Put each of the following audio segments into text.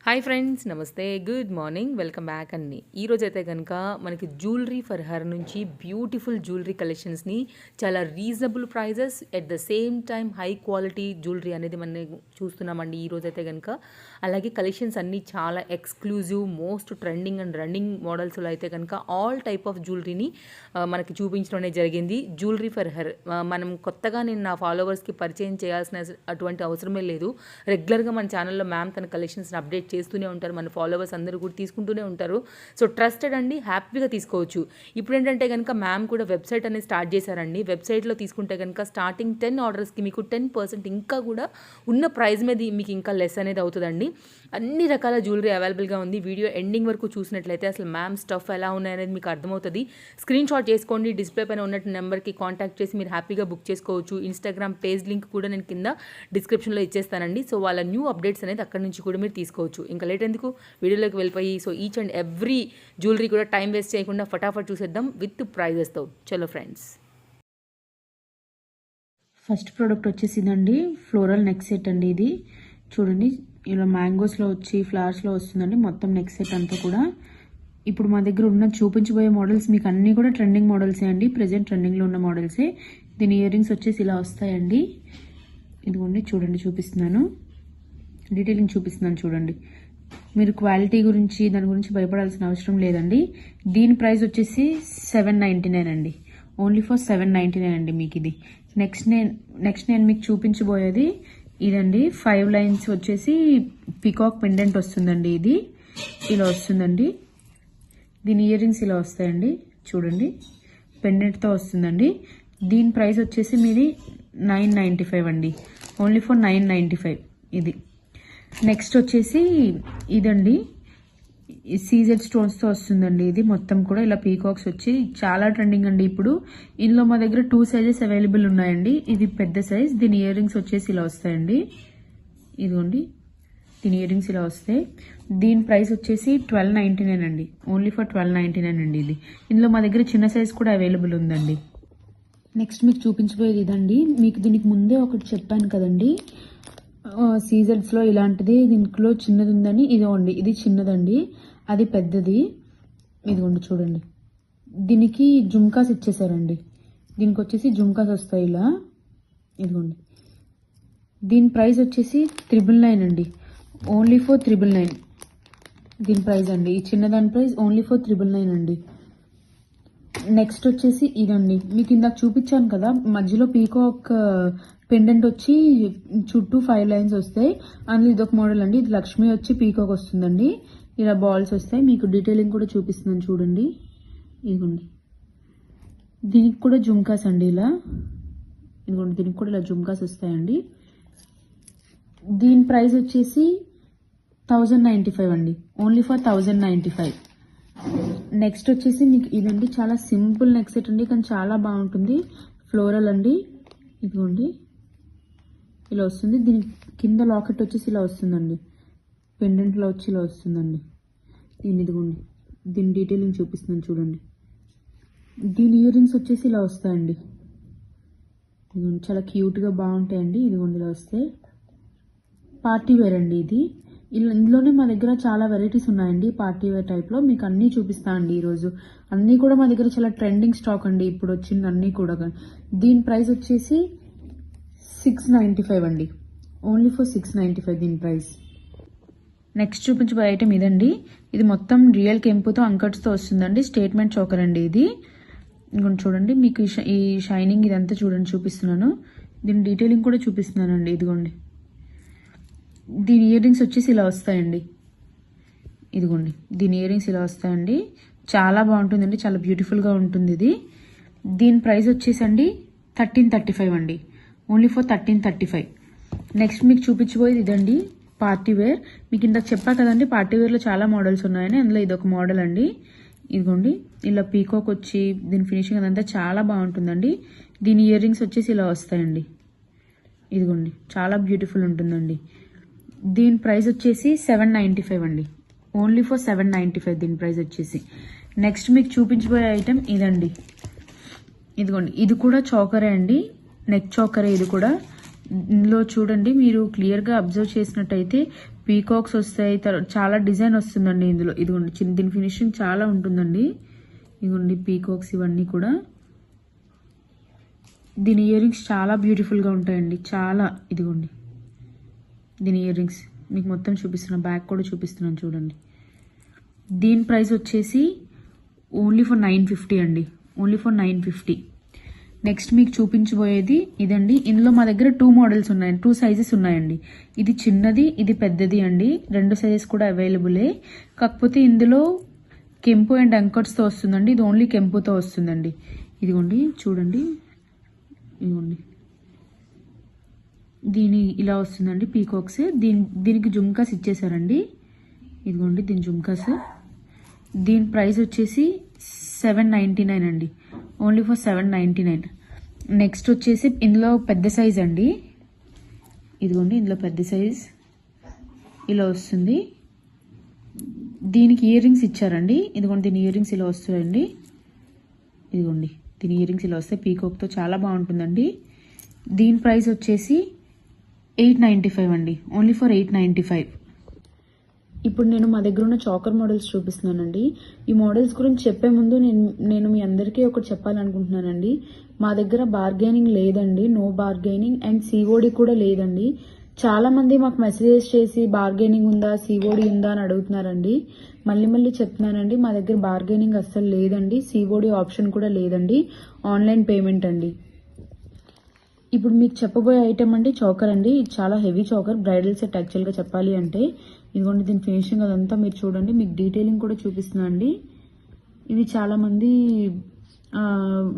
Hi friends, namaste, good morning, welcome back అండి. ఈరోజైతే కనుక మనకి జ్యువెలరీ ఫర్ హర్ నుంచి బ్యూటిఫుల్ జ్యువెలరీ కలెక్షన్స్ని చాలా reasonable prices at the same time high quality jewellery అనేది మనం చూస్తున్నామండి ఈరోజైతే కనుక. అలాగే కలెక్షన్స్ అన్నీ చాలా exclusive, most trending and running మోడల్స్లో అయితే కనుక ఆల్ టైప్ ఆఫ్ జ్యువెలరీని మనకి చూపించడం జరిగింది. జ్యువెలరీ ఫర్ హర్ మనం కొత్తగా నేను నా ఫాలోవర్స్కి పరిచయం చేయాల్సిన అటువంటి అవసరమే లేదు. రెగ్యులర్గా మన ఛానల్లో మ్యామ్ తన కలెక్షన్స్ని అప్డేట్ చేస్తూనే ఉంటారు, మన ఫాలోవర్స్ అందరూ కూడా తీసుకుంటూనే ఉంటారు. సో ట్రస్టెడ్ అండి, హ్యాపీగా తీసుకోవచ్చు. ఇప్పుడు ఏంటంటే కనుక మ్యామ్ కూడా వెబ్సైట్ అనేది స్టార్ట్ చేశారండి. వెబ్సైట్లో తీసుకుంటే కనుక స్టార్టింగ్ 10 ఆర్డర్స్కి మీకు 10% ఇంకా కూడా ఉన్న ప్రైస్ మీద మీకు ఇంకా లెస్ అనేది అవుతుందండి. అన్ని రకాల జ్యువెలరీ అవైలబుల్గా ఉంది. వీడియో ఎండింగ్ వరకు చూసినట్లయితే అసలు మ్యామ్ స్టఫ్ ఎలా ఉన్నాయనేది మీకు అర్థమవుతుంది. స్క్రీన్ షాట్ చేసుకోండి, డిస్ప్లే పైన ఉన్నట్టు నెంబర్కి కాంటాక్ట్ చేసి మీరు హ్యాపీగా బుక్ చేసుకోవచ్చు. ఇన్స్టాగ్రామ్ పేజ్ లింక్ కూడా నేను కింద డిస్క్రిప్షన్లో ఇచ్చేస్తానండి. సో వాళ్ళ న్యూ అప్డేట్స్ అనేది అక్కడి నుంచి కూడా మీరు తీసుకోవచ్చు. ఇంకా లేట్ ఎందుకు, వీడియోలోకి వెళ్ళిపోయి so each and every jewellery కూడా టైం వేస్ట్ చేయకుండా ఫటాఫట్ చూసేద్దాం విత్ ప్రైజెస్తో. చలో ఫ్రెండ్స్, ఫస్ట్ ప్రోడక్ట్ వచ్చేసి ఇదండి, ఫ్లోరల్ నెక్ సెట్ అండి. ఇది చూడండి, ఇలా మ్యాంగోస్లో వచ్చి ఫ్లవర్స్లో వస్తుందండి మొత్తం నెక్ సెట్ అంతా కూడా. ఇప్పుడు మా దగ్గర ఉన్న చూపించబోయే మోడల్స్ మీకు అన్నీ కూడా ట్రెండింగ్ మోడల్సే అండి, ప్రెజెంట్ ట్రెండింగ్లో ఉన్న మోడల్సే. దీని ఇయర్ రింగ్స్ వచ్చేసి ఇలా వస్తాయండి. ఇదిగోండి చూడండి, చూపిస్తున్నాను, డీటెయిలింగ్ చూపిస్తున్నాను చూడండి. మీరు క్వాలిటీ గురించి దాని గురించి భయపడాల్సిన అవసరం లేదండి. దీని ప్రైస్ వచ్చేసి 799 అండి, ఓన్లీ ఫర్ 799 అండి మీకు ఇది. నెక్స్ట్ నేను మీకు చూపించబోయేది ఇదండి. 5 లైన్స్ వచ్చేసి పీకాక్ పెండెంట్ వస్తుందండి. ఇది ఇలా వస్తుందండి. దీని ఇయర్ రింగ్స్ ఇలా వస్తాయండి చూడండి, పెండెంట్తో వస్తుందండి. దీని ప్రైస్ వచ్చేసి మీది 995 అండి, ఓన్లీ ఫర్ 995 ఇది. నెక్స్ట్ వచ్చేసి ఇదండి, సీజెడ్ స్టోన్స్తో వస్తుందండి. ఇది మొత్తం కూడా ఇలా పీకాక్స్ వచ్చి చాలా ట్రెండింగ్ అండి ఇప్పుడు. ఇందులో మా దగ్గర 2 సైజెస్ అవైలబుల్ ఉన్నాయండి. ఇది పెద్ద సైజ్. దీని ఇయర్ రింగ్స్ వచ్చేసి ఇలా వస్తాయండి. ఇదిగోండి, దీని ఇయర్ రింగ్స్ ఇలా వస్తాయి. దీని ప్రైస్ వచ్చేసి 1299 అండి, ఓన్లీ ఫర్ 1299 అండి ఇది. ఇందులో మా దగ్గర చిన్న సైజ్ కూడా అవైలబుల్ ఉందండి. నెక్స్ట్ మీకు చూపించబోయేది ఇదండి. మీకు దీనికి ముందే ఒకటి చెప్పాను కదండి, సీజర్స్లో ఇలాంటిది దీంట్లో చిన్నది ఉందని. ఇదిగోండి, ఇది చిన్నదండి, అది పెద్దది. ఇదిగోండి చూడండి, దీనికి జుమ్కాస్ ఇచ్చేసారండి. దీనికి వచ్చేసి జుమ్కాస్ వస్తాయి ఇలా. ఇదిగోండి, దీని ప్రైస్ వచ్చేసి 999 అండి, ఓన్లీ ఫర్ 999 దీని ప్రైస్ అండి. ఈ చిన్నదాని ప్రైస్ ఓన్లీ ఫర్ 999 అండి. నెక్స్ట్ వచ్చేసి ఇదండి, మీకు ఇందాక చూపించాను కదా, మధ్యలో పీకాక్ పెండెంట్ వచ్చి చుట్టూ 5 లైన్స్ వస్తాయి. అందులో ఇదొక మోడల్ అండి. ఇది లక్ష్మి వచ్చి పీకాక్ వస్తుందండి. ఇలా బాల్స్ వస్తాయి. మీకు డీటెయిలింగ్ కూడా చూపిస్తున్నాను చూడండి. ఇదిగోండి, దీనికి కూడా జుమ్కాస్ అండి ఇలా. ఇదిగోండి, దీనికి కూడా ఇలా జుమ్కాస్ వస్తాయండి. దీని ప్రైస్ వచ్చేసి 1095 అండి, ఓన్లీ ఫర్ 1095. నెక్స్ట్ వచ్చేసి మీకు ఇదండి, చాలా సింపుల్ నెక్ సెట్ అండి, కానీ చాలా బాగుంటుంది. ఫ్లోరల్ అండి. ఇదిగోండి, ఇలా వస్తుంది. దీని కింద లాకెట్ వచ్చేసి ఇలా వస్తుందండి, పెండెంట్లో వచ్చి ఇలా వస్తుందండి. ఇదిగోండి, దీని డీటెయిలింగ్ చూపిస్తున్నాను చూడండి. దీని ఇయర్ రింగ్స్ వచ్చేసి ఇలా వస్తాయండి. ఇదిగోండి, చాలా క్యూట్గా బాగుంటాయండి. ఇదిగోండి, ఇలా వస్తాయి. పార్టీ వేర్ అండి ఇది. ఇందులోనే మా దగ్గర చాలా వెరైటీస్ ఉన్నాయండి పార్టీ వేర్ టైప్లో. మీకు అన్నీ చూపిస్తాను అండి ఈరోజు. అన్నీ కూడా మా దగ్గర చాలా ట్రెండింగ్ స్టాక్ అండి ఇప్పుడు వచ్చింది అన్నీ కూడా. దీని ప్రైస్ వచ్చేసి 695 అండి, ఓన్లీ ఫర్ 695 దీని ప్రైస్. నెక్స్ట్ చూపించబోయే ఐటమ్ ఇదండి. ఇది మొత్తం రియల్ కెంపుతో అంకట్స్తో వస్తుందండి. స్టేట్మెంట్ చోకర్ అండి ఇది. ఇంకొంచెం చూడండి, మీకు ఈ షైనింగ్ ఇదంతా చూడండి చూపిస్తున్నాను. దీని డీటెయిలింగ్ కూడా చూపిస్తున్నానండి. ఇదిగోండి, దీని ఇయర్ రింగ్స్ వచ్చేసి ఇలా వస్తాయండి. ఇదిగోండి, దీని ఇయర్ రింగ్స్ ఇలా వస్తాయండి. చాలా బాగుంటుందండి, చాలా బ్యూటిఫుల్గా ఉంటుంది ఇది. దీని ప్రైస్ వచ్చేసండి 1335 అండి, ఓన్లీ ఫర్ 1335. నెక్స్ట్ మీకు చూపించబోయేది ఇదండి, పార్టీ వేర్. మీకు ఇందాక చెప్పా కదండి పార్టీ వేర్లో చాలా మోడల్స్ ఉన్నాయని, అందులో ఇదొక మోడల్ అండి. ఇదిగోండి, ఇలా పీకాక్ వచ్చి దీని ఫినిషింగ్ అదంతా చాలా బాగుంటుందండి. దీని ఇయర్ రింగ్స్ వచ్చేసి ఇలా వస్తాయండి. ఇదిగోండి, చాలా బ్యూటిఫుల్ ఉంటుందండి. దీని ప్రైస్ వచ్చేసి 795 అండి, ఓన్లీ ఫర్ 795 దీని ప్రైస్ వచ్చేసి. నెక్స్ట్ మీకు చూపించబోయే ఐటమ్ ఇదండి. ఇదిగోండి, ఇది కూడా చోకరే అండి, నెక్ చోకరే ఇది కూడా. ఇందులో చూడండి, మీరు క్లియర్గా అబ్జర్వ్ చేసినట్టయితే పీకాక్స్ వస్తాయి, చాలా డిజైన్ వస్తుందండి ఇందులో. ఇదిగోండి దీని ఫినిషింగ్ చాలా ఉంటుందండి. ఇదిగోండి పీకాక్స్ ఇవన్నీ కూడా. దీని ఇయర్ రింగ్స్ చాలా బ్యూటిఫుల్గా ఉంటాయండి, చాలా. ఇదిగోండి దీని ఇయర్ రింగ్స్ మీకు మొత్తం చూపిస్తున్నాను, బ్యాక్ కూడా చూపిస్తున్నాను చూడండి. దీని ప్రైస్ వచ్చేసి ఓన్లీ ఫర్ 950 అండి, ఓన్లీ ఫర్ 950. నెక్స్ట్ మీకు చూపించబోయేది ఇదండి. ఇందులో మా దగ్గర 2 మోడల్స్ ఉన్నాయండి, 2 సైజెస్ ఉన్నాయండి. ఇది చిన్నది, ఇది పెద్దది అండి. 2 సైజెస్ కూడా అవైలబులే. కాకపోతే ఇందులో కెంపు అండ్ అంకర్స్తో వస్తుందండి, ఇది ఓన్లీ కెంపుతో వస్తుందండి. ఇదిగోండి చూడండి, ఇదిగోండి దీని ఇలా వస్తుందండి పీకాక్స్. దీనికి జుమ్కాస్ ఇచ్చేసారండి. ఇదిగోండి దీని జుమ్కాస్. దీని ప్రైస్ వచ్చేసి 799 అండి, ఓన్లీ ఫర్ 799. నెక్స్ట్ వచ్చేసి ఇందులో పెద్ద సైజ్ అండి. ఇదిగోండి ఇందులో పెద్ద సైజ్ ఇలా వస్తుంది. దీనికి ఇయర్ రింగ్స్ ఇచ్చారండి. ఇదిగోండి దీని ఇయర్ రింగ్స్ ఇలా వస్తాయండి. ఇదిగోండి దీని ఇయర్ రింగ్స్ ఇలా వస్తాయి, పీకాక్తో చాలా బాగుంటుందండి. దీని ప్రైస్ వచ్చేసి 895 అండి, ఓన్లీ ఫర్ 895. ఇప్పుడు నేను మా దగ్గర ఉన్న చాకర్ మోడల్స్ చూపిస్తున్నానండి. ఈ మోడల్స్ గురించి చెప్పే ముందు నేను మీ అందరికీ ఒకటి చెప్పాలనుకుంటున్నానండి. మా దగ్గర బార్గెనింగ్ లేదండి, నో బార్గెనింగ్, అండ్ సిఓడి కూడా లేదండి. చాలా మంది మాకు మెసేజెస్ చేసి బార్గెనింగ్ ఉందా, సిఓడి ఉందా అని అడుగుతున్నారండి. మళ్ళీ చెప్తున్నానండి, మా దగ్గర బార్గెనింగ్ అస్సలు లేదండి, సిఓడి ఆప్షన్ కూడా లేదండి, ఆన్లైన్ పేమెంట్ అండి. ఇప్పుడు మీకు చెప్పబోయే ఐటమ్ అండి చాకర్ అండి. ఇది చాలా హెవీ చాకర్, బ్రైడల్ సెట్ యాక్చువల్గా చెప్పాలి అంటే. ఇదిగోండి దీని ఫినిషింగ్ అదంతా మీరు చూడండి, మీకు డీటెయిలింగ్ కూడా చూపిస్తున్నా అండి. ఇది చాలా మంది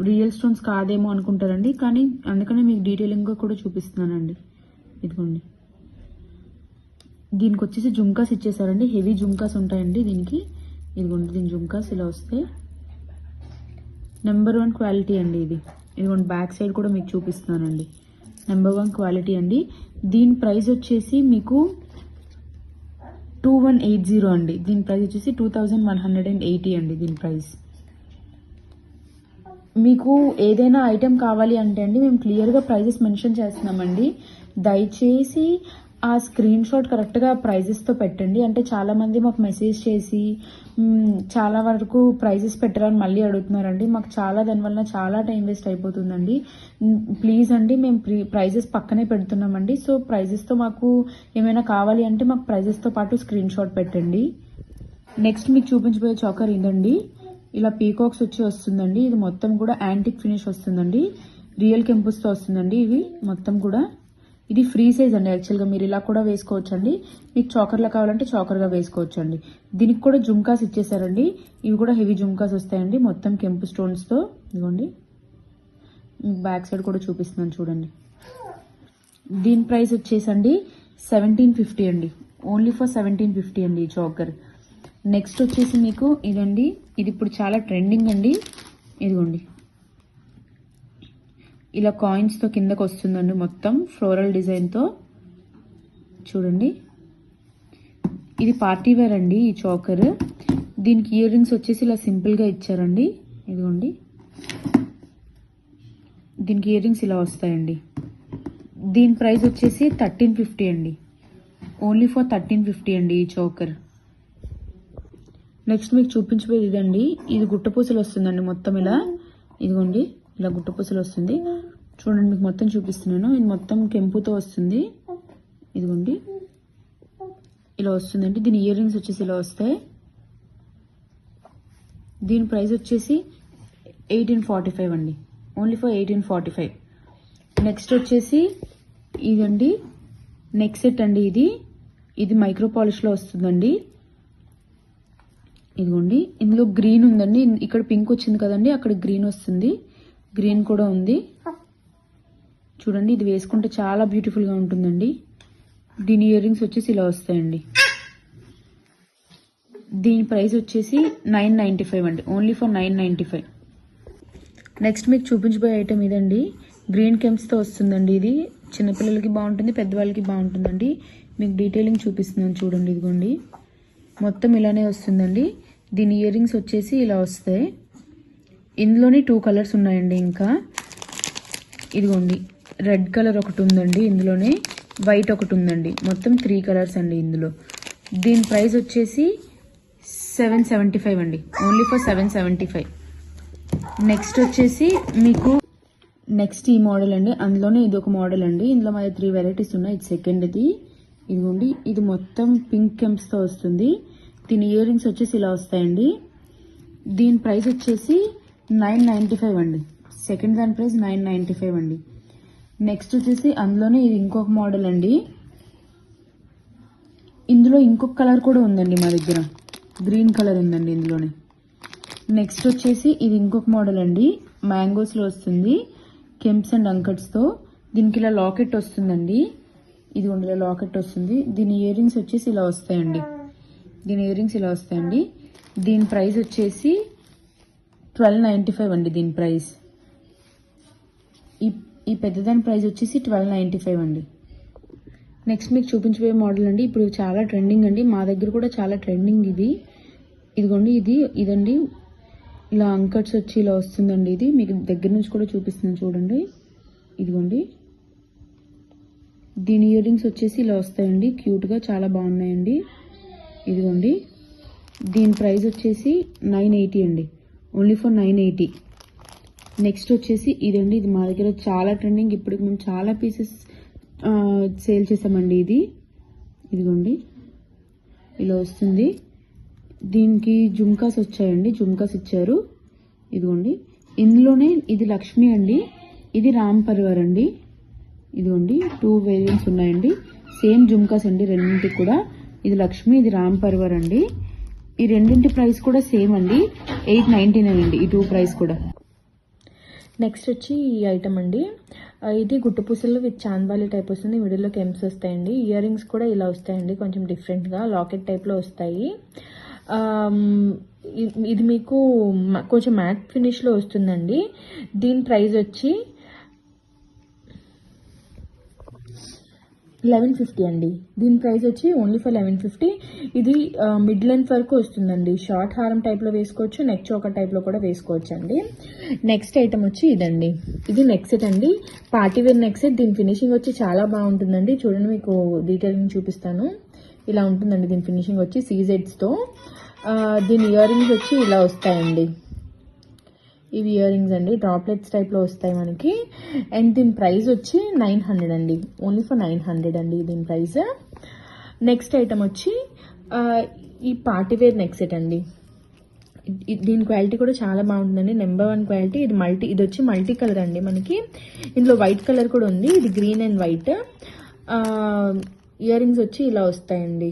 రియల్ స్టోన్స్ కాదేమో అనుకుంటారండి, కానీ అందుకనే మీకు డీటెయిలింగ్గా కూడా చూపిస్తున్నానండి. ఇదిగోండి దీనికి వచ్చేసి జుమ్కాస్ ఇచ్చేసారండి, హెవీ జుమ్కాస్ ఉంటాయండి దీనికి. ఇదిగోండి దీని జుమ్కాస్ ఇలా వస్తాయి, నెంబర్ 1 క్వాలిటీ అండి ఇది. ఇదిగోండి బ్యాక్ సైడ్ కూడా మీకు చూపిస్తున్నానండి, నెంబర్ 1 క్వాలిటీ అండి. దీని ప్రైస్ వచ్చేసి మీకు 2180 అండి. దీని ప్రైస్ వచ్చేసి 2180 అండి దీని ప్రైస్. మీకు ఏదైనా ఐటెం కావాలి అంటే అండి మేము క్లియర్గా ప్రైజెస్ మెన్షన్ చేస్తున్నామండి. దయచేసి ఆ స్క్రీన్ షాట్ కరెక్ట్గా ప్రైజెస్తో పెట్టండి. అంటే చాలామంది మాకు మెసేజ్ చేసి చాలా వరకు ప్రైజెస్ పెట్టరని మళ్ళీ అడుగుతున్నారండి. మాకు దానివల్ల చాలా టైం వేస్ట్ అయిపోతుందండి. ప్లీజ్ అండి, మేము ప్రైజెస్ పక్కనే పెడుతున్నామండి. సో ప్రైజెస్తో మాకు ఏమైనా కావాలి అంటే మాకు ప్రైజెస్తో పాటు స్క్రీన్ షాట్ పెట్టండి. నెక్స్ట్ మీకు చూపించబోయే చాకర్ ఇదండి. ఇలా పీకాక్స్ వస్తుందండి. ఇది మొత్తం కూడా యాంటిక్ ఫినిష్ వస్తుందండి, రియల్ కెంపుస్తో వస్తుందండి. ఇవి మొత్తం కూడా ఇది ఫ్రీ సైజ్ అండి. యాక్చువల్గా మీరు ఇలా కూడా వేసుకోవచ్చు అండి, మీకు చాకర్లా కావాలంటే చాకర్గా వేసుకోవచ్చు అండి. దీనికి కూడా జుమ్కాస్ ఇచ్చేసారండి. ఇవి కూడా హెవీ జుమ్కాస్ వస్తాయండి, మొత్తం కెంపు స్టోన్స్తో. ఇదిగోండి బ్యాక్ సైడ్ కూడా చూపిస్తున్నాను చూడండి. దీని ప్రైస్ వచ్చేసండి 1750 అండి, ఓన్లీ ఫర్ 1750 అండి ఈ చాకర్. నెక్స్ట్ వచ్చేసి మీకు ఇదండి, ఇది ఇప్పుడు చాలా ట్రెండింగ్ అండి. ఇదిగోండి ఇలా కాయిన్స్తో కిందకు వస్తుందండి, మొత్తం ఫ్లోరల్ డిజైన్తో. చూడండి ఇది పార్టీ వేర్ అండి ఈ చాకర్. దీనికి ఇయర్ రింగ్స్ వచ్చేసి ఇలా సింపుల్గా ఇచ్చారండి. ఇదిగోండి దీనికి ఇయర్ రింగ్స్ ఇలా వస్తాయండి. దీని ప్రైస్ వచ్చేసి 1350 అండి, ఓన్లీ ఫర్ 1350 అండి ఈ చాకర్. నెక్స్ట్ మీకు చూపించబోయేది ఇదండి. ఇది గుట్టపూసలు వస్తుందండి మొత్తం ఇలా. ఇదిగోండి ఇలా గుట్టపూసలు వస్తుంది చూడండి, మీకు మొత్తం చూపిస్తున్నాను. ఇది మొత్తం కెంపుతో వస్తుంది. ఇదిగోండి ఇలా వస్తుందండి. దీని ఇయర్ రింగ్స్ వచ్చేసి ఇలా వస్తాయి. దీని ప్రైస్ వచ్చేసి 1845 అండి, ఓన్లీ ఫర్ 1845. నెక్స్ట్ వచ్చేసి ఇదండి నెక్ సెట్ అండి. ఇది మైక్రో పాలిష్లో వస్తుందండి. ఇదిగోండి ఇందులో గ్రీన్ ఉందండి, ఇక్కడ పింక్ వచ్చింది కదండి, అక్కడ గ్రీన్ వస్తుంది, గ్రీన్ కూడా ఉంది. చూడండి ఇది వేసుకుంటే చాలా బ్యూటిఫుల్గా ఉంటుందండి. దీని ఇయర్ రింగ్స్ వచ్చేసి ఇలా వస్తాయండి. దీని ప్రైస్ వచ్చేసి 995 అండి, ఓన్లీ ఫర్ 995. నెక్స్ట్ మీకు చూపించబోయే ఐటమ్ ఇదండి. గ్రీన్ కెంప్స్తో వస్తుందండి. ఇది చిన్నపిల్లలకి బాగుంటుంది, పెద్దవాళ్ళకి బాగుంటుందండి. మీకు డీటెయిలింగ్ చూపిస్తున్నాను చూడండి. ఇదిగోండి మొత్తం ఇలానే వస్తుందండి. దీని ఇయర్ రింగ్స్ వచ్చేసి ఇలా వస్తాయి. ఇందులోనే 2 కలర్స్ ఉన్నాయండి. ఇంకా ఇదిగోండి రెడ్ కలర్ ఒకటి ఉందండి ఇందులోనే. వైట్ ఒకటి ఉందండి. మొత్తం 3 కలర్స్ అండి ఇందులో. దీని ప్రైస్ వచ్చేసి 775 అండి, ఓన్లీ ఫర్ 775. నెక్స్ట్ వచ్చేసి మీకు నెక్స్ట్ ఈ మోడల్ అండి, అందులోనే ఇది ఒక మోడల్ అండి. ఇందులో మన 3 వెరైటీస్ ఉన్నాయి. ఇది సెకండ్ది. ఇదిగోండి, ఇది మొత్తం పింక్ కెంప్స్తో వస్తుంది. దీని ఇయర్ రింగ్స్ వచ్చేసి ఇలా వస్తాయండి. దీని ప్రైస్ వచ్చేసి 995 అండి. సెకండ్ దాని ప్రైస్ 995 అండి. నెక్స్ట్ వచ్చేసి అందులోనే ఇది ఇంకొక మోడల్ అండి. ఇందులో ఇంకొక కలర్ కూడా ఉందండి మా దగ్గర, గ్రీన్ కలర్ ఉందండి ఇందులోనే. నెక్స్ట్ వచ్చేసి ఇది ఇంకొక మోడల్ అండి, మ్యాంగోస్లో వస్తుంది, కెంప్స్ అండ్ అంకట్స్తో. దీనికి ఇలా లాకెట్ వస్తుందండి. ఇది ఇలా లాకెట్ వస్తుంది. దీని ఇయర్ రింగ్స్ వచ్చేసి ఇలా వస్తాయండి. దీని ప్రైస్ వచ్చేసి 1295 అండి. దీని ప్రైస్ ఈ పెద్దదాని ప్రైస్ వచ్చేసి 1295 అండి. నెక్స్ట్ మీకు చూపించబోయే మోడల్ అండి, ఇప్పుడు చాలా ట్రెండింగ్ అండి, మా దగ్గర కూడా చాలా ట్రెండింగ్ ఇది. ఇదిగోండి, ఇదండి ఇలా అంకట్స్ వచ్చి ఇలా వస్తుందండి. ఇది మీకు దగ్గర నుంచి కూడా చూపిస్తున్నాను చూడండి. ఇదిగోండి, దీని ఇయర్ రింగ్స్ వచ్చేసి ఇలా వస్తాయండి, క్యూట్గా చాలా బాగున్నాయండి. ఇదిగోండి, దీని ప్రైస్ వచ్చేసి 980 అండి, ఓన్లీ ఫర్ 980. నెక్స్ట్ వచ్చేసి ఇదండి, ఇది మా దగ్గర చాలా ట్రెండింగ్, ఇప్పుడు మేము చాలా పీసెస్ సేల్ చేసామండి. ఇదిగోండి ఇలా వస్తుంది. దీనికి జుమ్కాస్ వచ్చాయండి, జుమ్కాస్ ఇచ్చారు. ఇదిగోండి, ఇందులోనే ఇది లక్ష్మి అండి, ఇది రామ్ పరివార్ అండి. ఇదిగోండి 2 వేరియంట్స్ ఉన్నాయండి, సేమ్ జుమ్కాస్ అండి రెండింటికి కూడా. ఇది లక్ష్మి, ఇది రామ్ పరివార్ అండి. ఈ రెండింటి ప్రైస్ కూడా సేమ్ అండి, 899 అండి ఈ 2 ప్రైస్ కూడా. నెక్స్ట్ వచ్చి ఈ ఐటమ్ అండి, ఇది గుట్టుపూసలు విత్ చాంద్బాలి టైప్ వస్తుంది, మిడిల్లో కెంప్స్ వస్తాయండి. ఇయర్ రింగ్స్ కూడా ఇలా వస్తాయండి, కొంచెం డిఫరెంట్గా లాకెట్ టైప్లో వస్తాయి. ఇది మీకు కొంచెం మ్యాట్ ఫినిష్లో వస్తుందండి. దీని ప్రైస్ వచ్చి 1150 అండి. దీని ప్రైస్ వచ్చి ఓన్లీ ఫర్ 1150. ఇది మిడ్ లెంత్ వరకు వస్తుందండి, షార్ట్ హారం టైప్లో వేసుకోవచ్చు, నెక్ చోకర్ టైప్లో కూడా వేసుకోవచ్చు అండి. నెక్స్ట్ ఐటమ్ వచ్చి ఇదండి, ఇది నెక్ సెట్ అండి, పార్టీవేర్ నెక్ సెట్. దీని ఫినిషింగ్ వచ్చి చాలా బాగుంటుందండి. చూడండి, మీకు డీటెయిలింగ్ చూపిస్తాను. ఇలా ఉంటుందండి దీని ఫినిషింగ్ వచ్చి సీజెడ్స్తో. దీని ఇయర్ రింగ్స్ వచ్చి ఇలా వస్తాయండి, ఇవి ఇయర్ రింగ్స్ అండి, డ్రాప్లెట్స్ టైప్లో వస్తాయి మనకి. అండ్ దీని ప్రైస్ వచ్చి 900 అండి, ఓన్లీ ఫర్ 900 అండి దీని ప్రైస్. నెక్స్ట్ ఐటమ్ వచ్చి ఈ పార్టీవేర్ నెక్ సెట్ అండి. దీని క్వాలిటీ కూడా చాలా బాగుంటుందండి, నెంబర్ 1 క్వాలిటీ. ఇది వచ్చి మల్టీ కలర్ అండి మనకి. ఇందులో వైట్ కలర్ కూడా ఉంది, ఇది green and white. Ear rings వచ్చి ఇలా వస్తాయండి,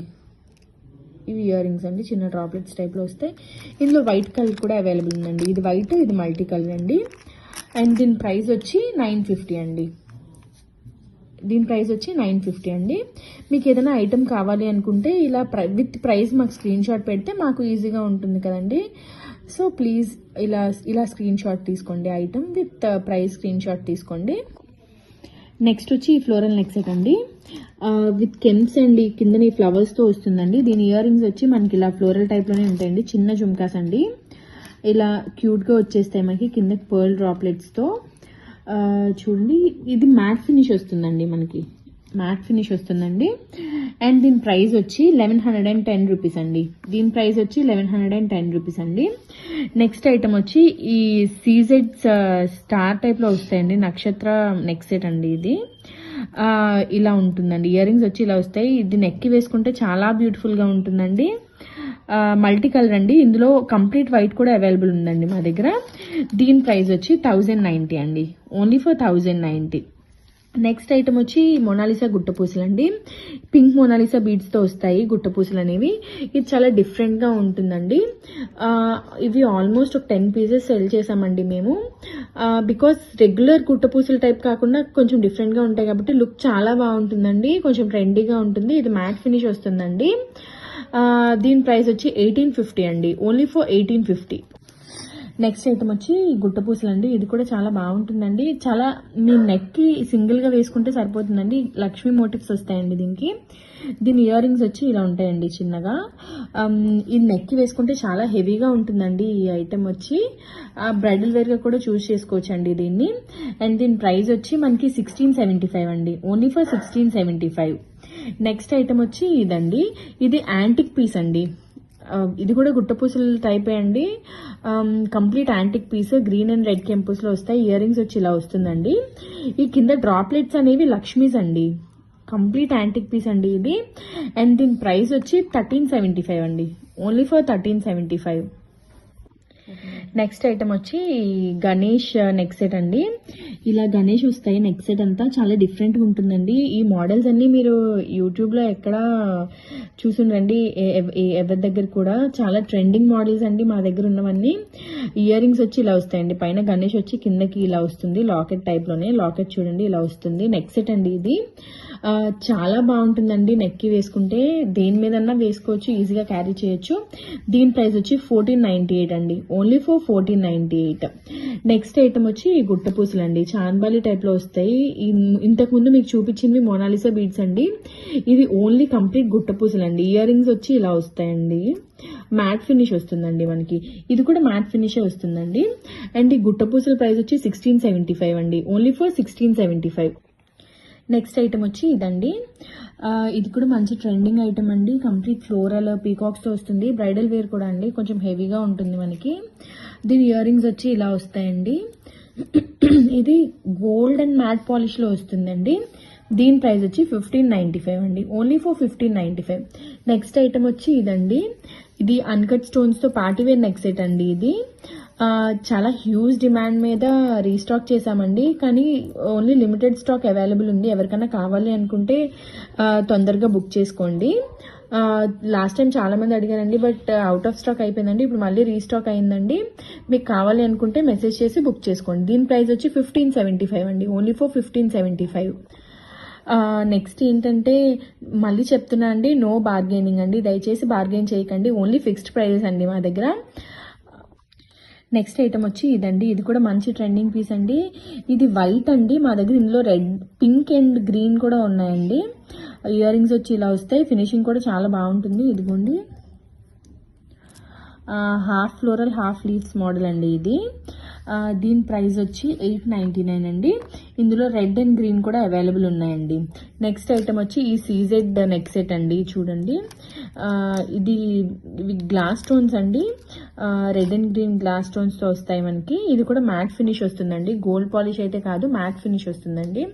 ఇవి ఇయర్ రింగ్స్ అండి, చిన్న డ్రాప్లెట్స్ టైప్లో వస్తాయి. ఇందులో వైట్ కలర్ కూడా అవైలబుల్ ఉందండి, ఇది వైట్, ఇది మల్టీ కలర్ అండి. అండ్ దీని ప్రైస్ వచ్చి 950 అండి. మీకు ఏదైనా ఐటమ్ కావాలి అనుకుంటే ఇలా విత్ ప్రైస్ మాకు స్క్రీన్ షాట్ పెడితే మాకు ఈజీగా ఉంటుంది కదండి. సో ప్లీజ్ ఇలా స్క్రీన్ షాట్ తీసుకోండి, item with price screen shot తీసుకోండి. నెక్స్ట్ వచ్చి ఈ ఫ్లోరల్ నెక్ సెట్ అండి, విత్ కెమ్స్ అండి, కింద ఫ్లవర్స్తో వస్తుందండి. దీని ఇయర్ రింగ్స్ వచ్చి మనకి ఇలా ఫ్లోరల్ టైప్లోనే ఉంటాయండి, చిన్న జుమ్కాస్ అండి, ఇలా క్యూట్గా వచ్చేస్తాయి మనకి, కింద పర్ల్ డ్రాప్లెట్స్తో. చూడండి, ఇది మ్యాట్ ఫినిష్ వస్తుందండి మనకి, అండ్ దీని ప్రైస్ వచ్చి 1110 రూపీస్ అండి. నెక్స్ట్ ఐటమ్ వచ్చి ఈ సీజెడ్స్ స్టార్ టైప్లో వస్తాయండి, నక్షత్ర నెక్ సెట్ అండి. ఇది ఇలా ఉంటుందండి, ఇయర్ రింగ్స్ వచ్చి ఇలా వస్తాయి. ఇది నెక్కి వేసుకుంటే చాలా బ్యూటిఫుల్గా ఉంటుందండి. మల్టీ కలర్ అండి, ఇందులో కంప్లీట్ వైట్ కూడా అవైలబుల్ ఉందండి మా దగ్గర. దీని ప్రైస్ వచ్చి 1090 అండి, ఓన్లీ ఫర్ 1090. నెక్స్ట్ ఐటమ్ వచ్చి మొనాలిసా గుట్టపూసలు అండి, పింక్ మొనాలిసా బీడ్స్తో వస్తాయి గుట్టపూసలు అనేవి. ఇది చాలా డిఫరెంట్గా ఉంటుందండి. ఇవి ఆల్మోస్ట్ ఒక 10 పీసెస్ సెల్ చేసామండి మేము, బికాస్ రెగ్యులర్ గుట్టపూసల టైప్ కాకుండా కొంచెం డిఫరెంట్గా ఉంటాయి కాబట్టి లుక్ చాలా బాగుంటుందండి, కొంచెం ట్రెండీగా ఉంటుంది. ఇది మ్యాట్ ఫినిష్ వస్తుందండి. దీని ప్రైస్ వచ్చి 1850 అండి, ఓన్లీ ఫర్ 1850. నెక్స్ట్ ఐటమ్ వచ్చి గుట్టపూసలు అండి. ఇది కూడా చాలా బాగుంటుందండి. చాలా మీ నెక్కి సింగిల్గా వేసుకుంటే సరిపోతుందండి. లక్ష్మీ మోటివ్స్ వస్తాయండి దీనికి. దీని ఇయర్ రింగ్స్ వచ్చి ఇలా ఉంటాయండి చిన్నగా. ఈ నెక్కి వేసుకుంటే చాలా హెవీగా ఉంటుందండి ఈ ఐటమ్ వచ్చి. బ్రైడల్ వేర్గా కూడా చూస్ చేసుకోవచ్చు అండి దీన్ని. అండ్ దీని ప్రైస్ వచ్చి మనకి 1675 అండి. Only for 1675. నెక్స్ట్ ఐటమ్ వచ్చి ఇదండి. ఇది యాంటిక్ పీస్ అండి. ఇది కూడా గుట్టపూసల టైపే అండి. Complete antique piece green and red కెంపుస్లో వస్తాయి. ఇయర్ రింగ్స్ వచ్చి ఇలా వస్తుందండి. ఈ కింద డ్రాప్లెట్స్ అనేవి లక్ష్మీస్ అండి. కంప్లీట్ యాంటిక్ పీస్ అండి ఇది. అండ్ దీని ప్రైస్ వచ్చి 1375 అండి. Only for 1375. నెక్స్ట్ ఐటమ్ వచ్చి గణేష్ నెక్ సెట్ అండి. ఇలా గణేష్ వస్తాయి. నెక్ సెట్ అంతా చాలా డిఫరెంట్గా ఉంటుందండి. ఈ మోడల్స్ అన్నీ మీరు యూట్యూబ్లో ఎక్కడ చూసుండండి, ఎవరి దగ్గర కూడా. చాలా ట్రెండింగ్ మోడల్స్ అండి మా దగ్గర ఉన్నవన్నీ. ఇయర్ రింగ్స్ వచ్చి ఇలా వస్తాయండి. పైన గణేష్ వచ్చి కిందకి ఇలా వస్తుంది. లాకెట్ టైప్లోనే. లాకెట్ చూడండి ఇలా వస్తుంది. నెక్ సెట్ అండి ఇది. చాలా బాగుంటుందండి. నెక్కి వేసుకుంటే దేని మీదన్నా వేసుకోవచ్చు, ఈజీగా క్యారీ చేయొచ్చు. దీని ప్రైస్ వచ్చి 1498 అండి. Only for 1498. నెక్స్ట్ ఐటమ్ వచ్చి గుట్టపూసలు అండి. చాంద్బాలి టైప్లో వస్తాయి. ఇంతకుముందు మీకు చూపించింది మోనాలిసా బీడ్స్ అండి. ఇది ఓన్లీ కంప్లీట్ గుట్టపూసలు అండి. ఇయర్ రింగ్స్ వచ్చి ఇలా వస్తాయండి. మ్యాట్ ఫినిష్ వస్తుందండి మనకి. ఇది కూడా మ్యాట్ ఫినిషే వస్తుందండి. అండ్ ఈ గుట్టపూసల ప్రైస్ వచ్చి 1675 అండి. Only for 1675. నెక్స్ట్ ఐటమ్ వచ్చి ఇదండి. ఇది కూడా మంచి ట్రెండింగ్ ఐటమ్ అండి. కంప్లీట్ ఫ్లోరల్ పీకాక్స్తో వస్తుంది. బ్రైడల్ వేర్ కూడా అండి. కొంచెం హెవీగా ఉంటుంది మనకి. దీని ఇయర్ రింగ్స్ వచ్చి ఇలా వస్తాయండి. ఇది గోల్డ్ అండ్ మ్యాట్ పాలిష్లో వస్తుందండి. దీని ప్రైస్ వచ్చి 1595 అండి. Only for 1595. నెక్స్ట్ ఐటమ్ వచ్చి ఇదండి. ఇది అన్కట్ స్టోన్స్తో పార్టీవేర్ నెక్ సెట్ అండి. ఇది చాలా హ్యూజ్ డిమాండ్ మీద రీస్టాక్ చేశామండి. కానీ ఓన్లీ లిమిటెడ్ స్టాక్ అవైలబుల్ ఉంది. ఎవరికైనా కావాలి అనుకుంటే తొందరగా బుక్ చేసుకోండి. లాస్ట్ టైం చాలా మంది అడిగారండి, బట్ అవుట్ ఆఫ్ స్టాక్ అయిపోయిందండి. ఇప్పుడు మళ్ళీ రీస్టాక్ అయిందండి. మీకు కావాలి అనుకుంటే మెసేజ్ చేసి బుక్ చేసుకోండి. దీని ప్రైస్ వచ్చి 1575 అండి. Only for 1575. నెక్స్ట్ ఏంటంటే మళ్ళీ చెప్తున్నా అండి, నో బార్గెనింగ్ అండి. దయచేసి బార్గెన్ చేయకండి. ఓన్లీ ఫిక్స్డ్ ప్రైజెస్ అండి మా దగ్గర. నెక్స్ట్ ఐటమ్ వచ్చి ఇదండి. ఇది కూడా మంచి ట్రెండింగ్ పీస్ అండి. ఇది వైట్ అండి. మా దగ్గర ఇందులో రెడ్, పింక్ అండ్ గ్రీన్ కూడా ఉన్నాయండి. ఇయర్ రింగ్స్ వచ్చి ఇలా వస్తాయి. ఫినిషింగ్ కూడా చాలా బాగుంటుంది. ఇదిగోండి, half floral half leaves model అండి ఇది. దీని ప్రైస్ వచ్చి 899 అండి. ఇందులో రెడ్ అండ్ గ్రీన్ కూడా అవైలబుల్ ఉన్నాయండి. నెక్స్ట్ ఐటమ్ వచ్చి ఈ సీజెడ్ నెక్ సెట్ అండి. చూడండి, ఇది గ్లాస్ స్టోన్స్ అండి. రెడ్ అండ్ గ్రీన్ గ్లాస్ స్టోన్స్తో వస్తాయి మనకి. ఇది కూడా మ్యాట్ ఫినిష్ వస్తుందండి. గోల్డ్ పాలిష్ అయితే కాదు, మ్యాట్ ఫినిష్ వస్తుందండి.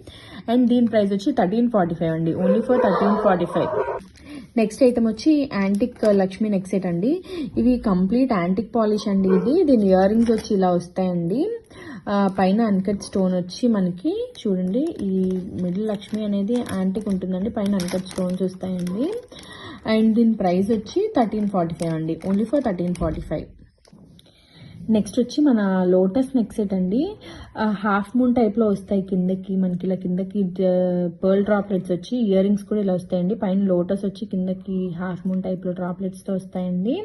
అండ్ దీని ప్రైస్ వచ్చి 1345 అండి. Only for 1345. నెక్స్ట్ ఐటమ్ వచ్చి యాంటిక్ లక్ష్మీ నెక్ సెట్ అండి. ఇవి కంప్లీట్ యాంటిక్ పాలిష్ అండి ఇది. దీని ఇయర్ రింగ్స్ వచ్చి ఇలా వస్తాయండి. పైన అన్కట్ స్టోన్ వచ్చి మనకి చూడండి, ఈ మిడిల్ లక్ష్మి అనేది యాంటిక్ ఉంటుందండి. పైన అన్కట్ స్టోన్స్ వస్తాయండి. అండ్ దీని ప్రైస్ వచ్చి 1345 అండి. Only for 1345. నెక్స్ట్ వచ్చి మన లోటస్ నెక్ సెట్ అండి. హాఫ్ మూన్ టైప్లో వస్తాయి కిందకి మనకి. ఇలా కిందకి పర్ల్ డ్రాప్లెట్స్ వచ్చి ఇయర్ రింగ్స్ కూడా ఇలా వస్తాయండి. పైన లోటస్ వచ్చి కిందకి హాఫ్ మూన్ టైప్లో డ్రాప్లెట్స్తో వస్తాయండి.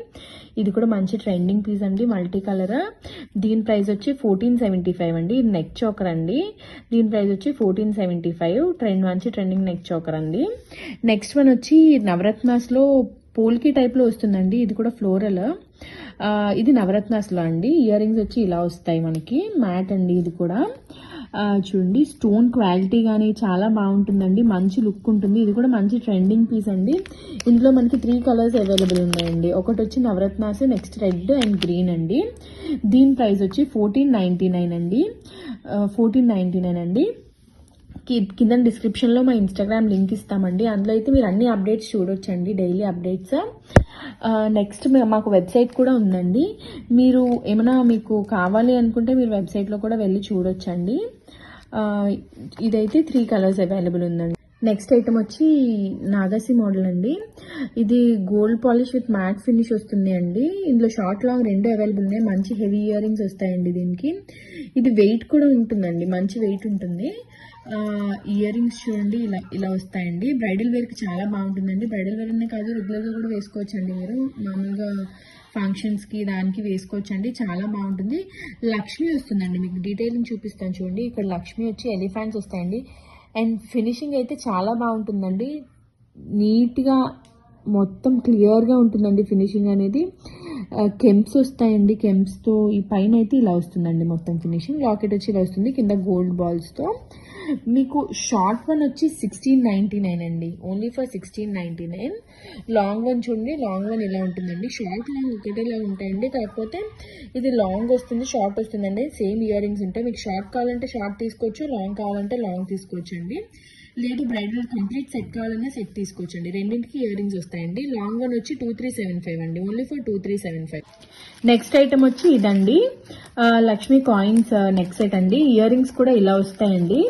ఇది కూడా మంచి ట్రెండింగ్ పీస్ అండి, మల్టీ కలర్. దీని ప్రైస్ వచ్చి 1475 అండి. ఇది నెక్ చోకర్ అండి. దీని ప్రైస్ వచ్చి 1475. మంచి ట్రెండింగ్ నెక్ చోకర్ అండి. నెక్స్ట్ వన్ వచ్చి నవరత్నాస్లో పోల్కి టైప్లో వస్తుందండి. ఇది కూడా ఫ్లోరల్. ఇది నవరత్నాస్లో అండి. ఇయర్ రింగ్స్ వచ్చి ఇలా వస్తాయి మనకి. మ్యాట్ అండి ఇది కూడా. చూడండి, స్టోన్ క్వాలిటీ కానీ చాలా బాగుంటుందండి. మంచి లుక్ ఉంటుంది. ఇది కూడా మంచి ట్రెండింగ్ పీస్ అండి. ఇందులో మనకి 3 కలర్స్ అవైలబుల్ ఉన్నాయండి. ఒకటి వచ్చి Navratnas, next red and green అండి. దీని ప్రైస్ వచ్చి 1499 అండి. 1499 అండి. కింద డిస్క్రిప్షన్లో మా ఇన్స్టాగ్రామ్ లింక్ ఇస్తామండి. అందులో అయితే మీరు అన్ని అప్డేట్స్ చూడొచ్చండి, డైలీ అప్డేట్స్. నెక్స్ట్ మాకు వెబ్సైట్ కూడా ఉందండి. మీరు ఏమైనా మీకు కావాలి అనుకుంటే మీరు వెబ్సైట్లో కూడా వెళ్ళి చూడొచ్చండి. ఇదైతే 3 కలర్స్ అవైలబుల్ ఉందండి. నెక్స్ట్ ఐటమ్ వచ్చి నాగసి మోడల్ అండి. ఇది gold polish with mat finish వస్తుంది అండి. ఇందులో షార్ట్ లాంగ్ 2 అవైలబుల్ ఉన్నాయి. మంచి హెవీ ఇయర్ రింగ్స్ వస్తాయండి దీనికి. ఇది వెయిట్ కూడా ఉంటుందండి, మంచి వెయిట్ ఉంటుంది. ఇయర్ రింగ్స్ చూడండి ఇలా ఇలా వస్తాయండి. బ్రైడల్ వేర్కి చాలా బాగుంటుందండి. బ్రైడల్ వేర్ అనే కాదు, రెగ్యులర్గా కూడా వేసుకోవచ్చండి. మీరు మామూలుగా ఫంక్షన్స్కి దానికి వేసుకోవచ్చండి. చాలా బాగుంటుంది. లక్ష్మి వస్తుందండి, మీకు డీటెయిలింగ్ చూపిస్తాను చూడండి. ఇక్కడ లక్ష్మి వచ్చి ఎలిఫెంట్స్ వస్తాయండి. అండ్ ఫినిషింగ్ అయితే చాలా బాగుంటుందండి. నీట్గా మొత్తం క్లియర్గా ఉంటుందండి ఫినిషింగ్ అనేది. కెంప్స్ వస్తాయండి. కెంప్స్తో ఈ పైన అయితే ఇలా వస్తుందండి మొత్తం ఫినిషింగ్. లాకెట్ వచ్చి ఇలా వస్తుంది, కింద గోల్డ్ బాల్స్తో. మీకు షార్ట్ వన్ వచ్చి 1699 అండి, ఓన్లీ ఫర్ 1699. లాంగ్ వన్ చూడండి, లాంగ్ వన్ ఇలా ఉంటుందండి. షార్ట్ లాంగ్ ఒకటేలా ఉంటాయండి, కాకపోతే ఇది లాంగ్ వస్తుంది, షార్ట్ వస్తుందండి. సేమ్ ఇయర్ రింగ్స్ ఉంటాయి. మీకు షార్ట్ కావాలంటే షార్ట్ తీసుకోవచ్చు, లాంగ్ కావాలంటే లాంగ్ తీసుకోవచ్చు అండి. లేదు బ్రైడల్ కంప్లీట్ సెట్ కావాలన్నా సెట్ తీసుకోవచ్చండి. రెండింటికి ఇయర్ రింగ్స్ వస్తాయండి. లాంగ్ వన్ వచ్చి 2375 అండి, ఓన్లీ ఫర్ 2375. నెక్స్ట్ ఐటమ్ వచ్చి ఇదండి, లక్ష్మీ కాయిన్స్ నెక్ సెట్ అండి. ఇయర్ రింగ్స్ కూడా ఇలా వస్తాయండి.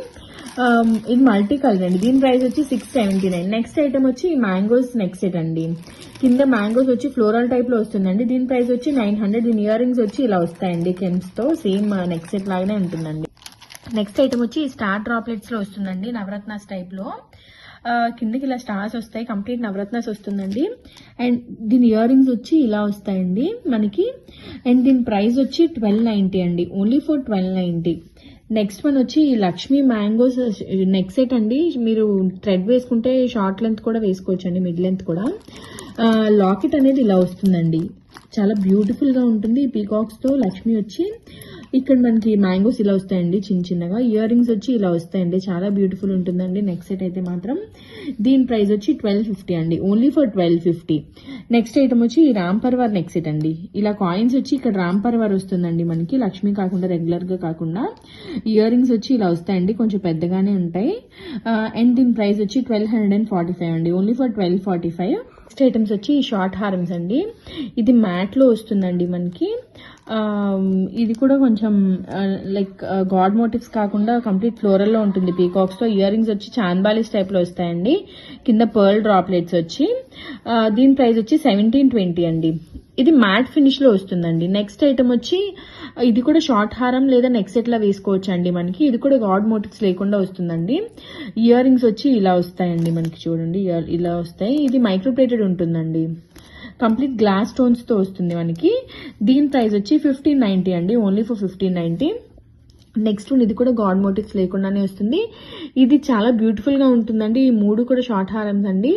ఇది మల్టీ కలర్ అండి. దీని ప్రైస్ వచ్చి 679. నెక్స్ట్ ఐటమ్ వచ్చి మ్యాంగోస్ నెక్ సెట్ అండి. కింద మ్యాంగోస్ వచ్చి ఫ్లోరల్ టైప్ లో వస్తుందండి. దీని ప్రైస్ వచ్చి 900. దీని ఇయర్ రింగ్స్ వచ్చి ఇలా వస్తాయండి కెమ్స్ తో. సేమ్ నెక్ సెట్ లాగానే ఉంటుందండి. నెక్స్ట్ ఐటమ్ వచ్చి స్టార్ డ్రాప్లెట్స్ లో వస్తుందండి, నవరత్నాస్ టైప్ లో. కిందకి ఇలా స్టార్స్ వస్తాయి, కంప్లీట్ నవరత్నాస్ వస్తుందండి. అండ్ దీని ఇయర్ రింగ్స్ వచ్చి ఇలా వస్తాయండి మనకి. అండ్ దీని ప్రైస్ వచ్చి 1290 అండి, ఓన్లీ ఫర్ 1290. నెక్స్ట్ వన్ వచ్చి లక్ష్మీ మ్యాంగోస్ నెక్ సెట్ అండి. మీరు థ్రెడ్ వేసుకుంటే షార్ట్ లెంత్ కూడా వేసుకోవచ్చు అండి, మిడ్ లెంత్ కూడా. లాకెట్ అనేది ఇలా వస్తుందండి, చాలా బ్యూటిఫుల్ గా ఉంటుంది. పీకాక్స్ తో లక్ష్మి వచ్చి ఇక్కడ మనకి మ్యాంగోస్ ఇలా వస్తాయండి చిన్న చిన్నగా. ఇయర్ రింగ్స్ వచ్చి ఇలా వస్తాయండి, చాలా బ్యూటిఫుల్ ఉంటుందండి నెక్ సెట్ అయితే మాత్రం. దీని ప్రైస్ వచ్చి 1250 అండి, ఓన్లీ ఫర్ 1250. నెక్స్ట్ ఐటమ్ వచ్చి రామ్ పర్వార్ నెక్ సెట్ అండి. ఇలా కాయిన్స్ వచ్చి ఇక్కడ రామ్ పర్వార్ వస్తుందండి మనకి, లక్ష్మి కాకుండా రెగ్యులర్ గా కాకుండా. ఇయర్ రింగ్స్ వచ్చి ఇలా వస్తాయండి, కొంచెం పెద్దగానే ఉంటాయి. అండ్ దీని ప్రైస్ వచ్చి 1245 అండి, ఓన్లీ ఫర్ 1245. నెక్స్ట్ ఐటమ్స్ వచ్చి షార్ట్ హారమ్స్ అండి. ఇది మ్యాట్ లో వస్తుందండి మనకి. ఇది కూడా కొంచెం లైక్ గాడ్ మోటివ్స్ కాకుండా కంప్లీట్ ఫ్లోరల్ లో ఉంటుంది పీకాక్స్ తో. ఇయర్ రింగ్స్ వచ్చి చాన్బాలిస్ టైప్ లో వస్తాయండి, కింద పర్ల్ డ్రాప్లెట్స్ వచ్చి. దీని ప్రైస్ వచ్చి 1720 అండి. ఇది మ్యాట్ ఫినిష్ లో వస్తుందండి. నెక్స్ట్ ఐటమ్ వచ్చి ఇది కూడా షార్ట్ హారం లేదా నెక్ సెట్ లా వేసుకోవచ్చు అండి మనకి. ఇది కూడా గాడ్ మోటివ్స్ లేకుండా వస్తుందండి. ఇయర్ రింగ్స్ వచ్చి ఇలా వస్తాయండి మనకి, చూడండి ఇలా వస్తాయి. ఇది మైక్రోప్లేటెడ్ ఉంటుందండి, కంప్లీట్ గ్లాస్ స్టోన్స్ తో వస్తుంది మనకి. దీని ప్రైస్ వచ్చి 1590 అండి, ఓన్లీ ఫర్ 1590. నెక్స్ట్ వన్ ఇది కూడా గాడ్ మోటివ్స్ లేకుండానే వస్తుంది. ఇది చాలా బ్యూటిఫుల్ గా ఉంటుందండి. ఈ మూడు కూడా షార్ట్ హారమ్స్ అండి.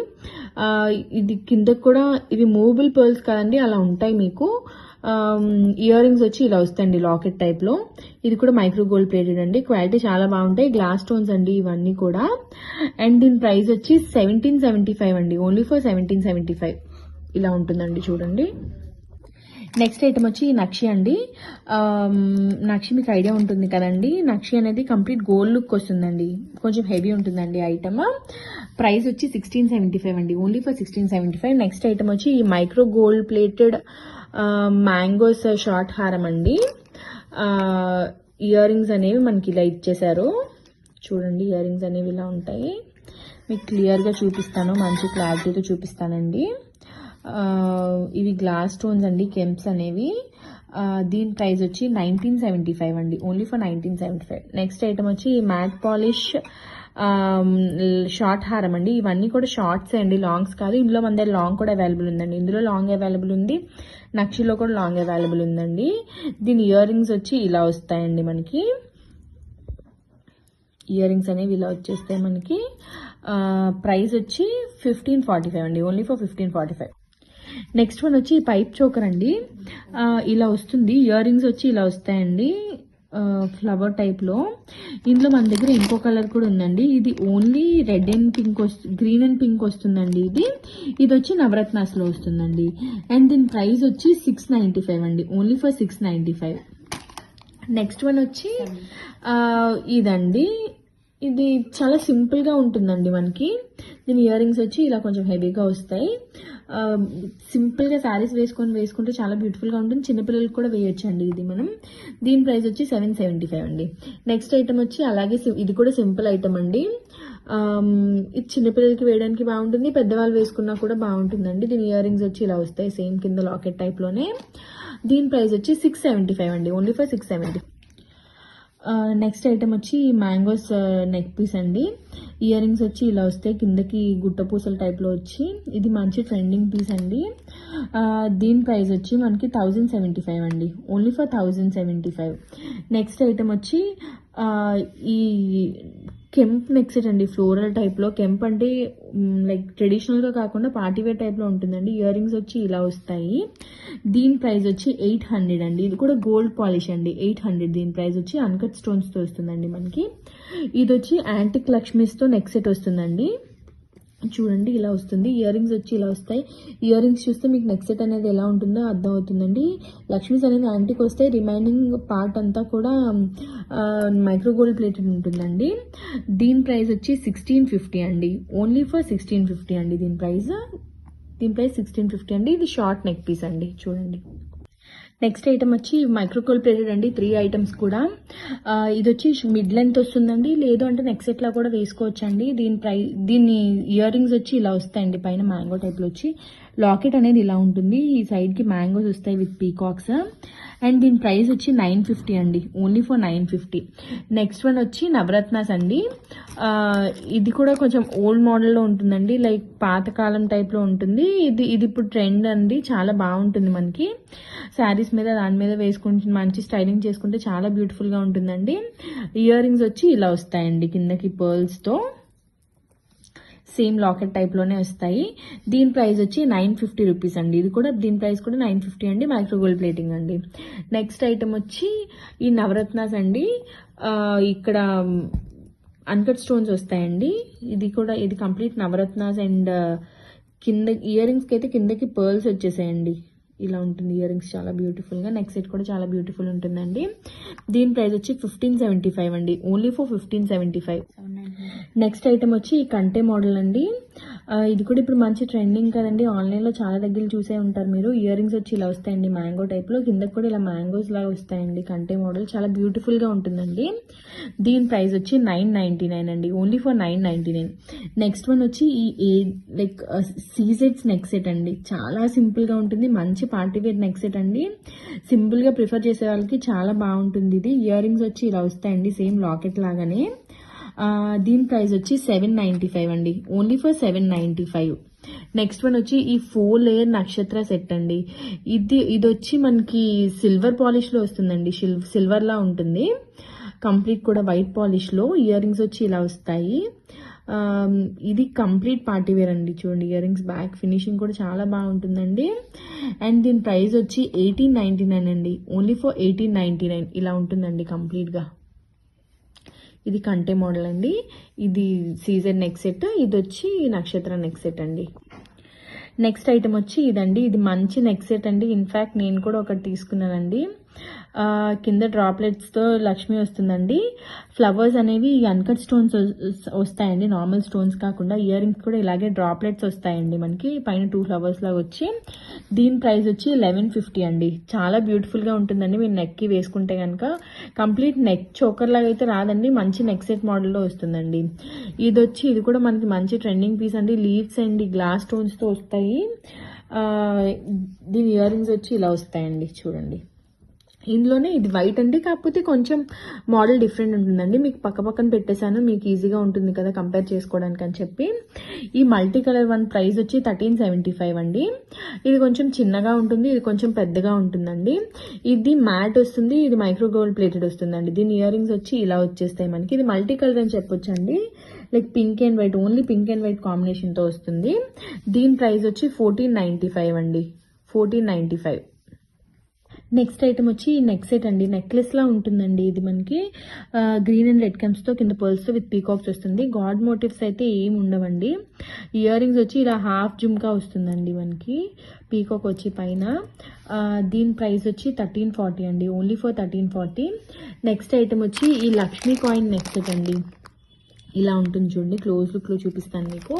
ఇది కింద కూడా ఇవి మూవబుల్ పర్ల్స్ కదండి, అలా ఉంటాయి మీకు. ఇయర్ రింగ్స్ వచ్చి ఇలా వస్తాయండి లాకెట్ టైప్ లో. ఇది కూడా మైక్రో గోల్డ్ ప్లేటెడ్ అండి, క్వాలిటీ చాలా బాగుంటాయి. గ్లాస్ స్టోన్స్ అండి ఇవన్నీ కూడా. అండ్ దీని ప్రైస్ వచ్చి 1775 అండి, ఓన్లీ ఫర్ 1775. ఇలా ఉంటుందండి చూడండి. నెక్స్ట్ ఐటమ్ వచ్చి నక్షి అండి. నక్షి మీకు ఐడియా ఉంటుంది కదండి. నక్షి అనేది కంప్లీట్ గోల్డ్ లుక్ వస్తుందండి, కొంచెం హెవీ ఉంటుందండి ఐటమ్. ప్రైస్ వచ్చి 1675 అండి, ఓన్లీ ఫర్ 1675. నెక్స్ట్ ఐటమ్ వచ్చి ఈ micro gold plated mangoes short హారం అండి. ఇయర్ రింగ్స్ అనేవి మనకి ఇలా ఇచ్చేసారు చూడండి. ఇయర్ రింగ్స్ అనేవి ఇలా ఉంటాయి, మీకు క్లియర్గా చూపిస్తాను, మంచి క్లారిటీతో చూపిస్తానండి. ఇవి గ్లాస్ స్టోన్స్ అండి, కెంప్స్ అనేవి. దీని ప్రైస్ వచ్చి 1975 అండి, ఓన్లీ ఫర్ 1975. నెక్స్ట్ ఐటమ్ వచ్చి మ్యాట్ పాలిష్ షార్ట్ హారం అండి. ఇవన్నీ కూడా షార్ట్స్ అండి, లాంగ్స్ కాదు. ఇందులో మన దగ్గర లాంగ్ కూడా అవైలబుల్ ఉందండి. ఇందులో లాంగ్ అవైలబుల్ ఉంది, నక్షిలో కూడా లాంగ్ అవైలబుల్ ఉందండి. దీని ఇయర్ రింగ్స్ వచ్చి ఇలా వస్తాయండి మనకి. ఇయర్ రింగ్స్ అనేవి ఇలా వచ్చేస్తాయి మనకి. ప్రైస్ వచ్చి 1545 అండి, ఓన్లీ ఫర్ 1545. నెక్స్ట్ వన్ వచ్చి పైప్ చోకర్ అండి. ఇలా వస్తుంది. ఇయర్ రింగ్స్ వచ్చి ఇలా వస్తాయండి ఫ్లవర్ టైప్ లో. ఇందులో మన దగ్గర ఇంకో కలర్ కూడా ఉందండి. ఇది only red and pink green and pink వస్తుందండి. ఇది వచ్చి నవరత్నాస్ లో వస్తుందండి. అండ్ దీని ప్రైస్ వచ్చి 695 అండి, ఓన్లీ ఫర్ 695. నెక్స్ట్ వన్ వచ్చి ఇదండి. ఇది చాలా సింపుల్ గా ఉంటుందండి మనకి. దీని ఇయర్ రింగ్స్ వచ్చి ఇలా కొంచెం హెవీగా వస్తాయి. సింపుల్ గా శారీస్ వేసుకుంటే చాలా బ్యూటిఫుల్ గా ఉంటుంది. చిన్నపిల్లలకు కూడా వేయొచ్చు అండి ఇది మనం. దీని ప్రైస్ వచ్చి 775 అండి. నెక్స్ట్ ఐటమ్ వచ్చి అలాగే ఇది కూడా సింపుల్ ఐటమ్ అండి. ఇది చిన్నపిల్లలకి వేయడానికి బాగుంటుంది, పెద్దవాళ్ళు వేసుకున్నా కూడా బాగుంటుందండి. దీని ఇయర్ రింగ్స్ వచ్చి ఇలా వస్తాయి, సేమ్ కింద లాకెట్ టైప్ లోనే. దీని ప్రైస్ వచ్చి 675 అండి, ఓన్లీ ఫర్ 670. నెక్స్ట్ ఐటమ్ వచ్చి మ్యాంగోస్ నెక్ పీస్ అండి. ఇయర్ రింగ్స్ వచ్చి ఇలా వస్తాయి, కిందకి గుట్ట పూసల టైప్లో వచ్చి. ఇది మంచి ట్రెండింగ్ పీస్ అండి. దీని ప్రైస్ వచ్చి మనకి 1075 అండి, ఓన్లీ ఫర్ 1075. నెక్స్ట్ ఐటమ్ వచ్చి ఈ కెంప్ నెక్ సెట్ అండి, ఫ్లోరల్ టైప్లో. కెంప్ అంటే లైక్ ట్రెడిషనల్గా కాకుండా పార్టీవేర్ టైప్లో ఉంటుందండి. ఇయర్ రింగ్స్ వచ్చి ఇలా వస్తాయి. దీని ప్రైస్ వచ్చి 800 అండి. ఇది కూడా గోల్డ్ పాలిష్ అండి, 800. దీని ప్రైస్ వచ్చి అన్కట్ స్టోన్స్తో వస్తుందండి మనకి. ఇది వచ్చి యాంటిక్ లక్ష్మీస్తో నెక్ సెట్ వస్తుందండి. చూడండి ఇలా వస్తుంది. ఇయర్ రింగ్స్ వచ్చి ఇలా వస్తాయి. ఇయర్ రింగ్స్ చూస్తే మీకు నెక్ సెట్ అనేది ఎలా ఉంటుందో అర్థం అవుతుందండి. లక్ష్మీస్ అనేది యాంటిక్ వస్తాయి, రిమైనింగ్ పార్ట్ అంతా కూడా మైక్రో గోల్డ్ ప్లేటెడ్ ఉంటుందండి. దీని ప్రైస్ వచ్చి 1650 అండి, ఓన్లీ ఫర్ 1650 అండి. దీని ప్రైస్ 1650 అండి. ఇది షార్ట్ నెక్ పీస్ అండి, చూడండి. నెక్స్ట్ ఐటమ్ వచ్చి మైక్రో గోల్డ్ ప్లేటెడ్ అండి, 3 ఐటమ్స్ కూడా. ఇది వచ్చి మిడ్ లెంత్ వస్తుందండి, లేదు అంటే నెక్ సెట్ లా కూడా వేసుకోవచ్చండి. దీని ఇయర్ రింగ్స్ వచ్చి ఇలా వస్తాయండి, పైన మ్యాంగో టైప్లో వచ్చి. లాకెట్ అనేది ఇలా ఉంటుంది, ఈ సైడ్కి మ్యాంగోస్ వస్తాయి విత్ పీకాక్స్. అండ్ దీని ప్రైస్ వచ్చి 950 అండి, ఓన్లీ ఫర్ 950. నెక్స్ట్ వన్ వచ్చి నవరత్నాస్ అండి. ఇది కూడా కొంచెం ఓల్డ్ మోడల్లో ఉంటుందండి, లైక్ పాతకాలం టైప్లో ఉంటుంది. ఇది ఇప్పుడు ట్రెండ్ అండి, చాలా బాగుంటుంది మనకి. శారీస్ మీద దాని మీద వేసుకుంటే మంచి స్టైలింగ్ చేసుకుంటే చాలా బ్యూటిఫుల్గా ఉంటుందండి. ఇయర్ రింగ్స్ వచ్చి ఇలా వస్తాయండి, కిందకి పర్ల్స్తో. సేమ్ లాకెట్ టైప్లోనే వస్తాయి. దీని ప్రైస్ వచ్చి 950 రూపీస్ అండి. ఇది కూడా దీని ప్రైస్ కూడా 950 అండి, మైక్రో గోల్డ్ ప్లేటింగ్ అండి. నెక్స్ట్ ఐటమ్ వచ్చి ఈ నవరత్నాస్ అండి. ఇక్కడ అన్కట్ స్టోన్స్ వస్తాయండి. ఇది కంప్లీట్ నవరత్నాస్. అండ్ కింద ఇయర్ రింగ్స్కి అయితే కిందకి పర్ల్స్ వచ్చేసాయండి. ఇలా ఉంటుంది ఇయర్ రింగ్స్, చాలా బ్యూటిఫుల్గా. నెక్ సెట్ కూడా చాలా బ్యూటిఫుల్ ఉంటుందండి. దీని ప్రైస్ వచ్చి 1575 అండి, ఓన్లీ ఫర్ 1575. నెక్స్ట్ ఐటమ్ వచ్చి ఈ కంటే మోడల్ అండి. ఇది కూడా ఇప్పుడు మంచి ట్రెండింగ్ కదండి, ఆన్లైన్లో చాలా దగ్గర చూసే ఉంటారు మీరు. ఇయర్ రింగ్స్ వచ్చి ఇలా వస్తాయండి మ్యాంగో టైప్లో, కిందకి కూడా ఇలా మ్యాంగోస్ లాగా వస్తాయండి. కంటే మోడల్ చాలా బ్యూటిఫుల్గా ఉంటుందండి. దీని ప్రైస్ వచ్చి 999 అండి, ఓన్లీ ఫర్ 999. నెక్స్ట్ వన్ వచ్చి ఈ లైక్ సీజెట్స్ నెక్ సెట్ అండి, చాలా సింపుల్గా ఉంటుంది, మంచి పార్టీవేర్ నెక్ సెట్ అండి. సింపుల్గా ప్రిఫర్ చేసే వాళ్ళకి చాలా బాగుంటుంది ఇది. ఇయర్ రింగ్స్ వచ్చి ఇలా వస్తాయండి, సేమ్ లాకెట్ లాగానే. దీని ప్రైస్ వచ్చి 795 అండి, ఓన్లీ ఫర్ 795. నెక్స్ట్ వన్ వచ్చి ఈ 4 లేయర్ నక్షత్ర సెట్ అండి. ఇది వచ్చి మనకి సిల్వర్ పాలిష్లో వస్తుందండి, సిల్వర్ లా ఉంటుంది. కంప్లీట్ కూడా వైట్ పాలిష్లో. ఇయర్ రింగ్స్ వచ్చి ఇలా వస్తాయి. ఇది కంప్లీట్ పార్టీ వేర్ అండి. చూడండి ఇయర్ రింగ్స్ బ్యాక్ ఫినిషింగ్ కూడా చాలా బాగుంటుందండి. అండ్ దీని ప్రైస్ వచ్చి 1899 అండి, ఓన్లీ ఫర్ 1899. ఇలా ఉంటుందండి కంప్లీట్గా. ఇది కంటే మోడల్ అండి. ఇది సీజర్ నెక్ సెట్, ఇది వచ్చి నక్షత్ర నెక్ సెట్ అండి. నెక్స్ట్ ఐటమ్ వచ్చి ఇదండి, ఇది మంచి నెక్ సెట్ అండి. ఇన్ఫ్యాక్ట్ నేను కూడా ఒకటి తీసుకున్నానండి. కింద డ్రాప్లెట్స్తో లక్ష్మి వస్తుందండి. ఫ్లవర్స్ అనేవి అన్కట్ స్టోన్స్ వస్తాయండి, నార్మల్ స్టోన్స్ కాకుండా. ఇయర్ రింగ్స్ కూడా ఇలాగే డ్రాప్లెట్స్ వస్తాయండి మనకి, పైన 2 ఫ్లవర్స్ లాగా వచ్చి. దీని ప్రైస్ వచ్చి 1150 అండి. చాలా బ్యూటిఫుల్గా ఉంటుందండి, మీరు నెక్కి వేసుకుంటే కనుక. కంప్లీట్ నెక్ చోకర్ లాగా అయితే రాదండి, మంచి నెక్ సెట్ మోడల్లో వస్తుందండి. ఇది కూడా మనకి మంచి ట్రెండింగ్ పీస్ అండి. లీవ్స్ అండ్ గ్లాస్ స్టోన్స్తో వస్తాయి. దీని ఇయర్ రింగ్స్ వచ్చి ఇలా వస్తాయండి, చూడండి. ఇందులోనే ఇది వైట్ అండి, కాకపోతే కొంచెం మోడల్ డిఫరెంట్ ఉంటుందండి. మీకు పక్కన పెట్టేశాను, మీకు ఈజీగా ఉంటుంది కదా కంపేర్ చేసుకోవడానికి అని చెప్పి. ఈ మల్టీ కలర్ వన్ ప్రైస్ వచ్చి 1375 అండి. ఇది కొంచెం చిన్నగా ఉంటుంది, ఇది కొంచెం పెద్దగా ఉంటుందండి. ఇది మ్యాట్ వస్తుంది, ఇది మైక్రో గోల్డ్ ప్లేటెడ్ వస్తుందండి. దీని ఇయర్ రింగ్స్ వచ్చి ఇలా వచ్చేస్తాయి మనకి. ఇది మల్టీ కలర్ అని చెప్పొచ్చు అండి, like pink and white, only pink and white కాంబినేషన్తో వస్తుంది. దీని ప్రైస్ వచ్చి 1495 అండి, 1495. నెక్స్ట్ ఐటమ్ వచ్చి ఈ నెక్ సెట్ అండి, నెక్లెస్ లా ఉంటుందండి. ఇది మనకి గ్రీన్ అండ్ రెడ్ కమ్స్తో కింద పర్ల్స్తో విత్ పీకాక్స్ వస్తుంది. గాడ్ మోటివ్స్ అయితే ఏమి ఉండవండి. ఇయర్ రింగ్స్ వచ్చి ఇలా హాఫ్ జుమ్కా వస్తుందండి మనకి, పీకాక్ వచ్చి పైన. దీని ప్రైస్ వచ్చి 1340 అండి, ఓన్లీ ఫర్ 1340. నెక్స్ట్ ఐటమ్ వచ్చి ఈ లక్ష్మీ కాయిన్ నెక్ సెట్ అండి. ఇలా ఉంటుంది చూడండి, క్లోజ్ లుక్లో చూపిస్తాను మీకు.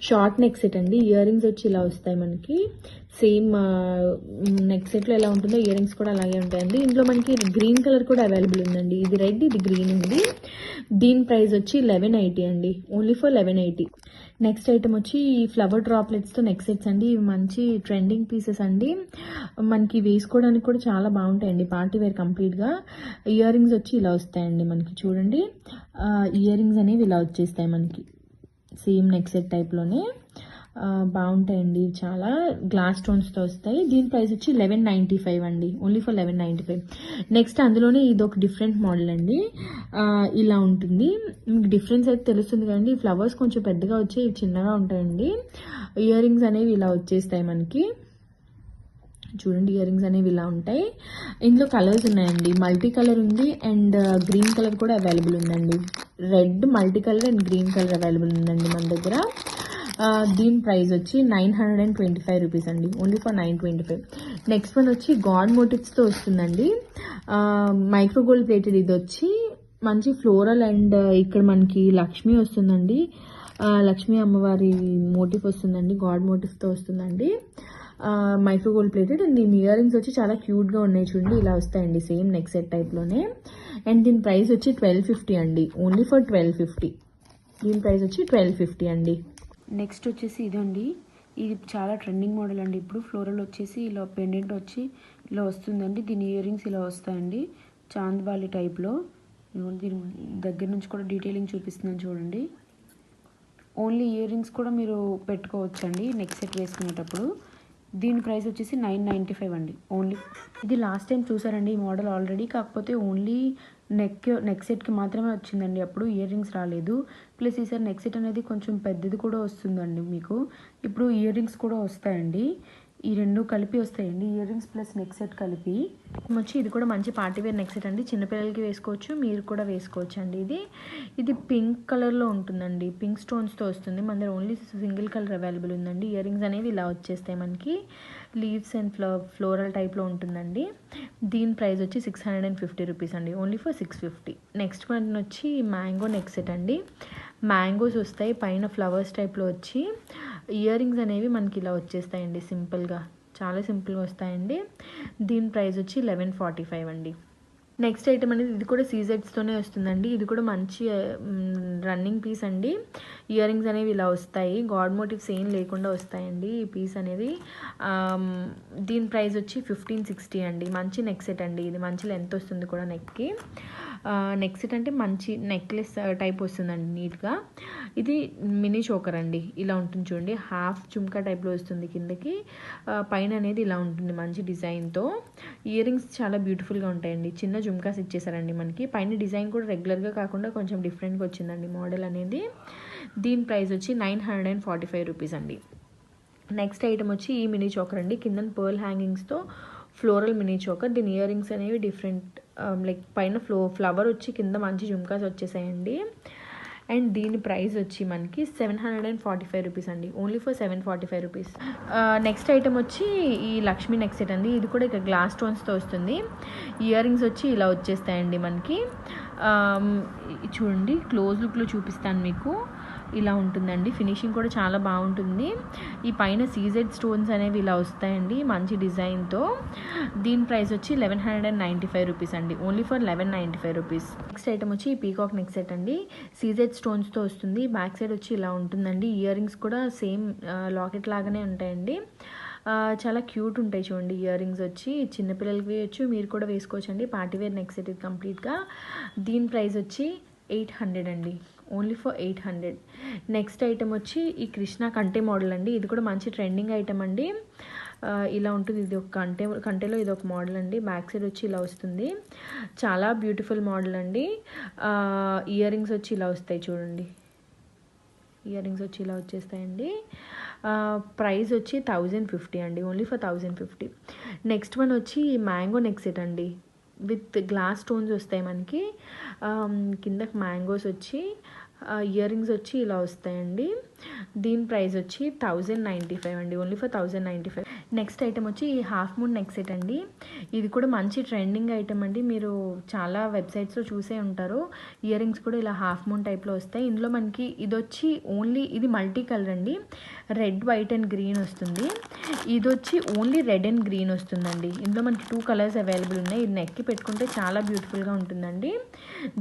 షార్ట్ నెక్ సెట్ అండి. ఇయర్ రింగ్స్ వచ్చి ఇలా వస్తాయి మనకి, సేమ్ నెక్ సెట్లో ఎలా ఉంటుందో ఇయర్ రింగ్స్ కూడా అలాగే ఉంటాయండి. ఇందులో మనకి గ్రీన్ కలర్ కూడా అవైలబుల్ ఉందండి, ఇది రెడ్, ఇది గ్రీన్ ఉంది. దీని ప్రైస్ వచ్చి 1180 అండి, ఓన్లీ ఫర్ 1180. నెక్స్ట్ ఐటమ్ వచ్చి ఈ ఫ్లవర్ డ్రాప్లెట్స్తో నెక్ సెట్స్ అండి. ఇవి మంచి ట్రెండింగ్ పీసెస్ అండి. మనకి వేసుకోవడానికి కూడా చాలా బాగుంటాయండి, పార్టీ వేర్ కంప్లీట్గా. ఇయర్ రింగ్స్ వచ్చి ఇలా వస్తాయండి మనకి, చూడండి. ఇయర్ రింగ్స్ అనేవి ఇలా వచ్చేస్తాయి మనకి, సేమ్ నెక్ సెట్ టైప్లోనే బాగుంటాయండి. చాలా గ్లాస్ స్టోన్స్తో వస్తాయి. దీని ప్రైస్ వచ్చి 1195 అండి, ఓన్లీ ఫర్ 1195. నెక్స్ట్ అందులోనే ఇది ఒక డిఫరెంట్ మోడల్ అండి. ఇలా ఉంటుంది. మీకు డిఫరెన్స్ అయితే తెలుస్తుంది కదండి. ఫ్లవర్స్ కొంచెం పెద్దగా వచ్చి ఇవి చిన్నగా ఉంటాయండి. ఇయర్ రింగ్స్ అనేవి ఇలా వచ్చేస్తాయి మనకి, చూడండి. ఇయర్ రింగ్స్ అనేవి ఇలా ఉంటాయి. ఇందులో కలర్స్ ఉన్నాయండి, మల్టీ కలర్ ఉంది అండ్ గ్రీన్ కలర్ కూడా అవైలబుల్ ఉందండి. Red, multi colour and green colour available ఉందండి మన దగ్గర. దీని ప్రైస్ వచ్చి 925 రూపీస్ అండి, ఓన్లీ ఫర్ 925. నెక్స్ట్ వన్ వచ్చి గాడ్ మోటివ్స్తో వస్తుందండి. Micro gold plated. ఇది వచ్చి మంచి ఫ్లోరల్ అండ్ ఇక్కడ మనకి లక్ష్మి వస్తుందండి. లక్ష్మీ అమ్మవారి మోటివ్ వస్తుందండి, గాడ్ మోటివ్స్తో వస్తుందండి. Micro gold plated. అండ్ దీని ఇయర్ రింగ్స్ వచ్చి చాలా క్యూట్గా ఉన్నాయి, చూడండి. ఇలా వస్తాయండి, సేమ్ నెక్ సెట్ టైప్లోనే. అండ్ దీని ప్రైస్ వచ్చి 1250 అండి, ఓన్లీ ఫర్ 1250. దీని ప్రైస్ వచ్చి 1250 అండి. నెక్స్ట్ వచ్చేసి ఇదండి. ఇది చాలా ట్రెండింగ్ మోడల్ అండి. ఇప్పుడు ఫ్లోరల్ వచ్చేసి ఇలా పెండెంట్ వచ్చి ఇలా వస్తుందండి. దీని ఇయర్ రింగ్స్ ఇలా వస్తాయండి, చాంద్బాలి టైప్లో. దీని దగ్గర నుంచి కూడా డీటెయిలింగ్ చూపిస్తున్నాను, చూడండి. ఓన్లీ ఇయర్ రింగ్స్ కూడా మీరు పెట్టుకోవచ్చండి నెక్ సెట్ వేసుకునేటప్పుడు. దీని ప్రైస్ వచ్చేసి 995 అండి, ఓన్లీ. ఇది లాస్ట్ టైం చూసారండి ఈ మోడల్ ఆల్రెడీ, కాకపోతే ఓన్లీ నెక్ సెట్కి మాత్రమే వచ్చిందండి, అప్పుడు ఇయర్ రింగ్స్ రాలేదు. ప్లస్ ఈసారి నెక్ సెట్ అనేది కొంచెం పెద్దది కూడా వస్తుందండి మీకు. ఇప్పుడు ఇయర్ రింగ్స్ కూడా వస్తాయండి, ఈ రెండు కలిపి వస్తాయండి, ear rings plus neck set కలిపి వచ్చి. ఇది కూడా మంచి పార్టీ వేర్ నెక్ సెట్ అండి, చిన్నపిల్లలకి వేసుకోవచ్చు, మీరు కూడా వేసుకోవచ్చు అండి. ఇది పింక్ కలర్లో ఉంటుందండి, పింక్ స్టోన్స్తో వస్తుంది. మన దగ్గర ఓన్లీ సింగిల్ కలర్ అవైలబుల్ ఉందండి. ఇయర్ రింగ్స్ అనేవి ఇలా వచ్చేస్తాయి మనకి, లీవ్స్ అండ్ ఫ్లోరల్ టైప్లో ఉంటుందండి. దీని ప్రైస్ వచ్చి 650 రూపీస్ అండి, ఓన్లీ ఫర్ 650. నెక్స్ట్ వన్ వచ్చి మ్యాంగో నెక్ సెట్ అండి. మ్యాంగోస్ వస్తాయి, పైన ఫ్లవర్స్ టైప్లో వచ్చి. ఇయర్ రింగ్స్ అనేవి మనకి ఇలా వచ్చేస్తాయండి, సింపుల్గా, చాలా సింపుల్గా వస్తాయండి. దీని ప్రైస్ వచ్చి 1145 అండి. నెక్స్ట్ ఐటమ్ అనేది ఇది కూడా సీజెడ్స్తోనే వస్తుందండి. ఇది కూడా మంచి రన్నింగ్ పీస్ అండి. ఇయర్ రింగ్స్ అనేవి ఇలా వస్తాయి, గాడ్ మోటివ్స్ ఏం లేకుండా వస్తాయండి ఈ పీస్ అనేది. దీని ప్రైస్ వచ్చి 1560 అండి. మంచి నెక్ సెట్ అండి, ఇది మంచి లెంత్ వస్తుంది కూడా నెక్కి. నెక్ సెట్ అంటే మంచి నెక్లెస్ టైప్ వస్తుందండి నీట్గా. ఇది మినీ చోకర్ అండి, ఇలా ఉంటుంది చూడండి. హాఫ్ చుమ్కా టైప్లో వస్తుంది కిందకి, పైన అనేది ఇలా ఉంటుంది మంచి డిజైన్తో. ఇయర్ రింగ్స్ చాలా బ్యూటిఫుల్గా ఉంటాయండి, చిన్న జుమ్కాస్ ఇచ్చేసారండి మనకి. పైన డిజైన్ కూడా రెగ్యులర్గా కాకుండా కొంచెం డిఫరెంట్గా వచ్చిందండి మోడల్ అనేది. దీని ప్రైస్ వచ్చి 945 రూపీస్ అండి. నెక్స్ట్ ఐటమ్ వచ్చి ఈ మినీ చోకర్ అండి, కింద పర్ల్ హ్యాంగింగ్స్తో ఫ్లోరల్ మినీ చోకర్. దీని ఇయర్ రింగ్స్ అనేవి డిఫరెంట్, లైక్ పైన ఫ్లవర్ వచ్చి కింద మంచి జుమ్కాస్ వచ్చేసాయండి. అండ్ దీని ప్రైస్ వచ్చి మనకి 745 రూపీస్ అండి, only for 745 rupees. Next item వచ్చి ఈ లక్ష్మీ నెక్ సెట్ అండి. ఇది కూడా ఇక గ్లాస్ స్టోన్స్తో వస్తుంది. ఇయర్ రింగ్స్ వచ్చి ఇలా వచ్చేస్తాయండి మనకి. చూడండి, క్లోజ్ లుక్లో చూపిస్తాను మీకు. ఇలా ఉంటుందండి, ఫినిషింగ్ కూడా చాలా బాగుంటుంది. ఈ పైన సీజెడ్ స్టోన్స్ అనేవి ఇలా వస్తాయండి మంచి డిజైన్తో. దీని ప్రైస్ వచ్చి 1195 రూపీస్ అండి, only for 1195 rupees. Next item వచ్చి ఈ పీకాక్ నెక్ సెట్ అండి. సీజెడ్ స్టోన్స్తో వస్తుంది, బ్యాక్ సైడ్ వచ్చి ఇలా ఉంటుందండి. ఇయర్ రింగ్స్ కూడా సేమ్ లాకెట్ లాగానే ఉంటాయండి, చాలా క్యూట్ ఉంటాయి చూడండి. ఇయర్ రింగ్స్ వచ్చి చిన్నపిల్లలకి వేయచ్చు, మీరు కూడా వేసుకోవచ్చు అండి. పార్టీవేర్ నెక్ సెట్ ఇది కంప్లీట్గా. దీని ప్రైస్ వచ్చి 800 అండి, ఓన్లీ ఫర్ 800. నెక్స్ట్ ఐటమ్ వచ్చి ఈ కృష్ణ కంటే మోడల్ అండి. ఇది కూడా మంచి ట్రెండింగ్ ఐటమ్ అండి, ఇలా ఉంటుంది. ఇది ఒక కంటెలో ఇది ఒక మోడల్ అండి. బ్యాక్ సైడ్ వచ్చి ఇలా వస్తుంది, చాలా బ్యూటిఫుల్ మోడల్ అండి. ఇయర్ రింగ్స్ వచ్చి ఇలా వస్తాయి చూడండి, ఇయర్ రింగ్స్ వచ్చి ఇలా వచ్చేస్తాయండి. ప్రైస్ వచ్చి 1050 అండి, ఓన్లీ ఫర్ 1050. నెక్స్ట్ వన్ వచ్చి మ్యాంగో నెక్ సెట్ అండి, విత్ గ్లాస్ స్టోన్స్ వస్తాయి మనకి. కిందకి మ్యాంగోస్ వచ్చి ఇయర్ రింగ్స్ వచ్చి ఇలా వస్తాయండి. దీని ప్రైస్ వచ్చి 1095 అండి, ఓన్లీ ఫర్ 1095. నెక్స్ట్ ఐటమ్ వచ్చి ఈ హాఫ్ మూన్ నెక్ సెట్ అండి. ఇది కూడా మంచి ట్రెండింగ్ ఐటమ్ అండి. మీరు చాలా వెబ్సైట్స్లో చూసే ఉంటారు. ఇయర్ రింగ్స్ కూడా ఇలా హాఫ్ మూన్ టైప్లో వస్తాయి. ఇందులో మనకి ఇది వచ్చి ఓన్లీ ఇది మల్టీ కలర్ అండి. రెడ్, వైట్ అండ్ గ్రీన్ వస్తుంది. ఇది వచ్చి ఓన్లీ రెడ్ అండ్ గ్రీన్ వస్తుందండి. ఇందులో మనకి 2 కలర్స్ అవైలబుల్ ఉన్నాయి. ఇది నెక్కి పెట్టుకుంటే చాలా బ్యూటిఫుల్గా ఉంటుందండి.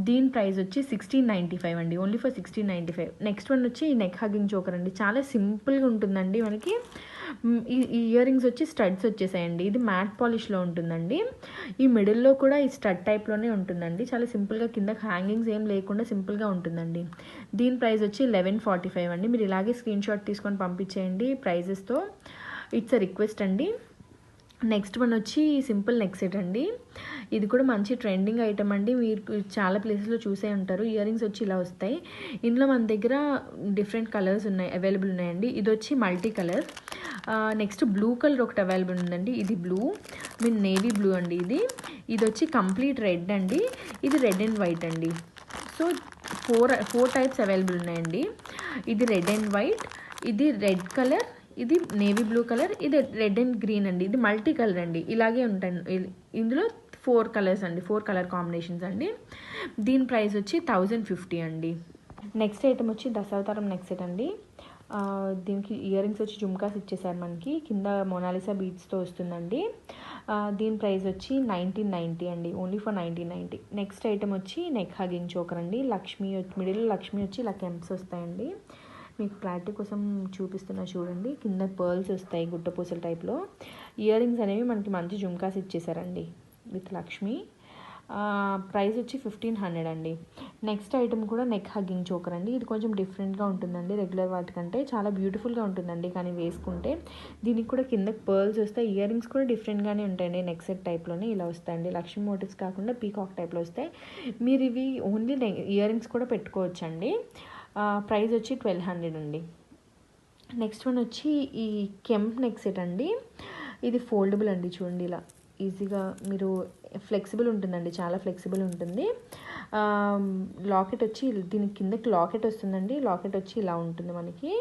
దీని ప్రైస్ వచ్చి 1695 అండి. Only for 1695. నెక్స్ట్ వన్ వచ్చి నెక్ హగ్గింగ్ చోకర్ అండి. చాలా సింపుల్గా ఉంటుందండి. మనకి ఈ ఇయర్ రింగ్స్ వచ్చి స్టడ్స్ వచ్చేసాయండి. ఇది మ్యాట్ పాలిష్లో ఉంటుందండి. ఈ మిడిల్లో కూడా ఈ స్టడ్ టైప్లోనే ఉంటుందండి. చాలా సింపుల్గా కింద హ్యాంగింగ్స్ ఏం లేకుండా సింపుల్గా ఉంటుందండి. దీని ప్రైస్ వచ్చి 1145 అండి. మీరు ఇలాగే స్క్రీన్ షాట్ తీసుకొని పంపించేయండి ప్రైజెస్తో. ఇట్స్ అ రిక్వెస్ట్ అండి. నెక్స్ట్ వన్ వచ్చి సింపుల్ నెక్ సెట్ అండి. ఇది కూడా మంచి ట్రెండింగ్ ఐటమ్ అండి. మీరు చాలా ప్లేసెస్లో చూసే ఉంటారు. ఇయర్ రింగ్స్ వచ్చి ఇలా వస్తాయి. ఇందులో మన దగ్గర డిఫరెంట్ కలర్స్ అవైలబుల్ ఉన్నాయండి. ఇది వచ్చి multi colour. Next blue colour ఒకటి అవైలబుల్ ఉందండి. ఇది బ్లూ మీన్ నేవీ బ్లూ అండి. ఇది వచ్చి కంప్లీట్ రెడ్ అండి. ఇది రెడ్ అండ్ వైట్ అండి. సో ఫోర్ టైప్స్ అవైలబుల్ ఉన్నాయండి. ఇది రెడ్ అండ్ వైట్, ఇది రెడ్ కలర్, ఇది నేవీ బ్లూ కలర్, ఇది రెడ్ అండ్ గ్రీన్ అండి. ఇది మల్టీ కలర్ అండి. ఇలాగే ఉంటాయి. ఇందులో 4 కలర్స్ అండి. 4 కలర్ కాంబినేషన్స్ అండి. దీని ప్రైస్ వచ్చి 1050 అండి. నెక్స్ట్ ఐటమ్ వచ్చి దశావతారం నెక్ సెట్ అండి. దీనికి ఇయర్ రింగ్స్ వచ్చి జుమ్కాస్ ఇచ్చేసారు మనకి. కింద మొనాలిసా బీడ్స్తో వస్తుందండి. దీని ప్రైస్ వచ్చి 1990 అండి. Only for 1990. నెక్స్ట్ ఐటమ్ వచ్చి నెక్ హగింగ్ చోకర్ అండి. మిడిల్ లక్ష్మి వచ్చి ఇలా కెంప్స్ వస్తాయండి. మీకు క్లారిటీ కోసం చూపిస్తున్నా చూడండి. కింద పర్ల్స్ వస్తాయి గుట్టపూసల టైప్లో. ఇయర్ రింగ్స్ అనేవి మనకి మంచి జుమ్కాస్ ఇచ్చేసారండి విత్ లక్ష్మి. ప్రైస్ వచ్చి 1500 అండి. నెక్స్ట్ ఐటమ్ కూడా నెక్ హగ్గింగ్ చోకర్ అండి. ఇది కొంచెం డిఫరెంట్గా ఉంటుందండి. రెగ్యులర్ వాటికంటే చాలా బ్యూటిఫుల్గా ఉంటుందండి కానీ వేసుకుంటే. దీనికి కూడా కింద పర్ల్స్ వస్తాయి. ఇయర్ రింగ్స్ కూడా డిఫరెంట్గానే ఉంటాయండి. నెక్ సెట్ టైప్లోనే ఇలా వస్తాయండి. లక్ష్మీ మోటివ్స్ కాకుండా పీకాక్ టైప్లో వస్తాయి. మీరు ఇవి ఓన్లీ ఇయర్ రింగ్స్ కూడా పెట్టుకోవచ్చండి. ప్రైస్ వచ్చి 1200 అండి. నెక్స్ట్ వన్ వచ్చి ఈ కెంప్ నెక్ సెట్ అండి. ఇది ఫోల్డబుల్ అండి. చూడండి ఇలా ఈజీగా మీరు ఫ్లెక్సిబుల్ ఉంటుందండి. చాలా ఫ్లెక్సిబుల్ ఉంటుంది. లాకెట్ వచ్చి దీనికి కిందకి లాకెట్ వస్తుందండి. లాకెట్ వచ్చి ఇలా ఉంటుంది మనకి.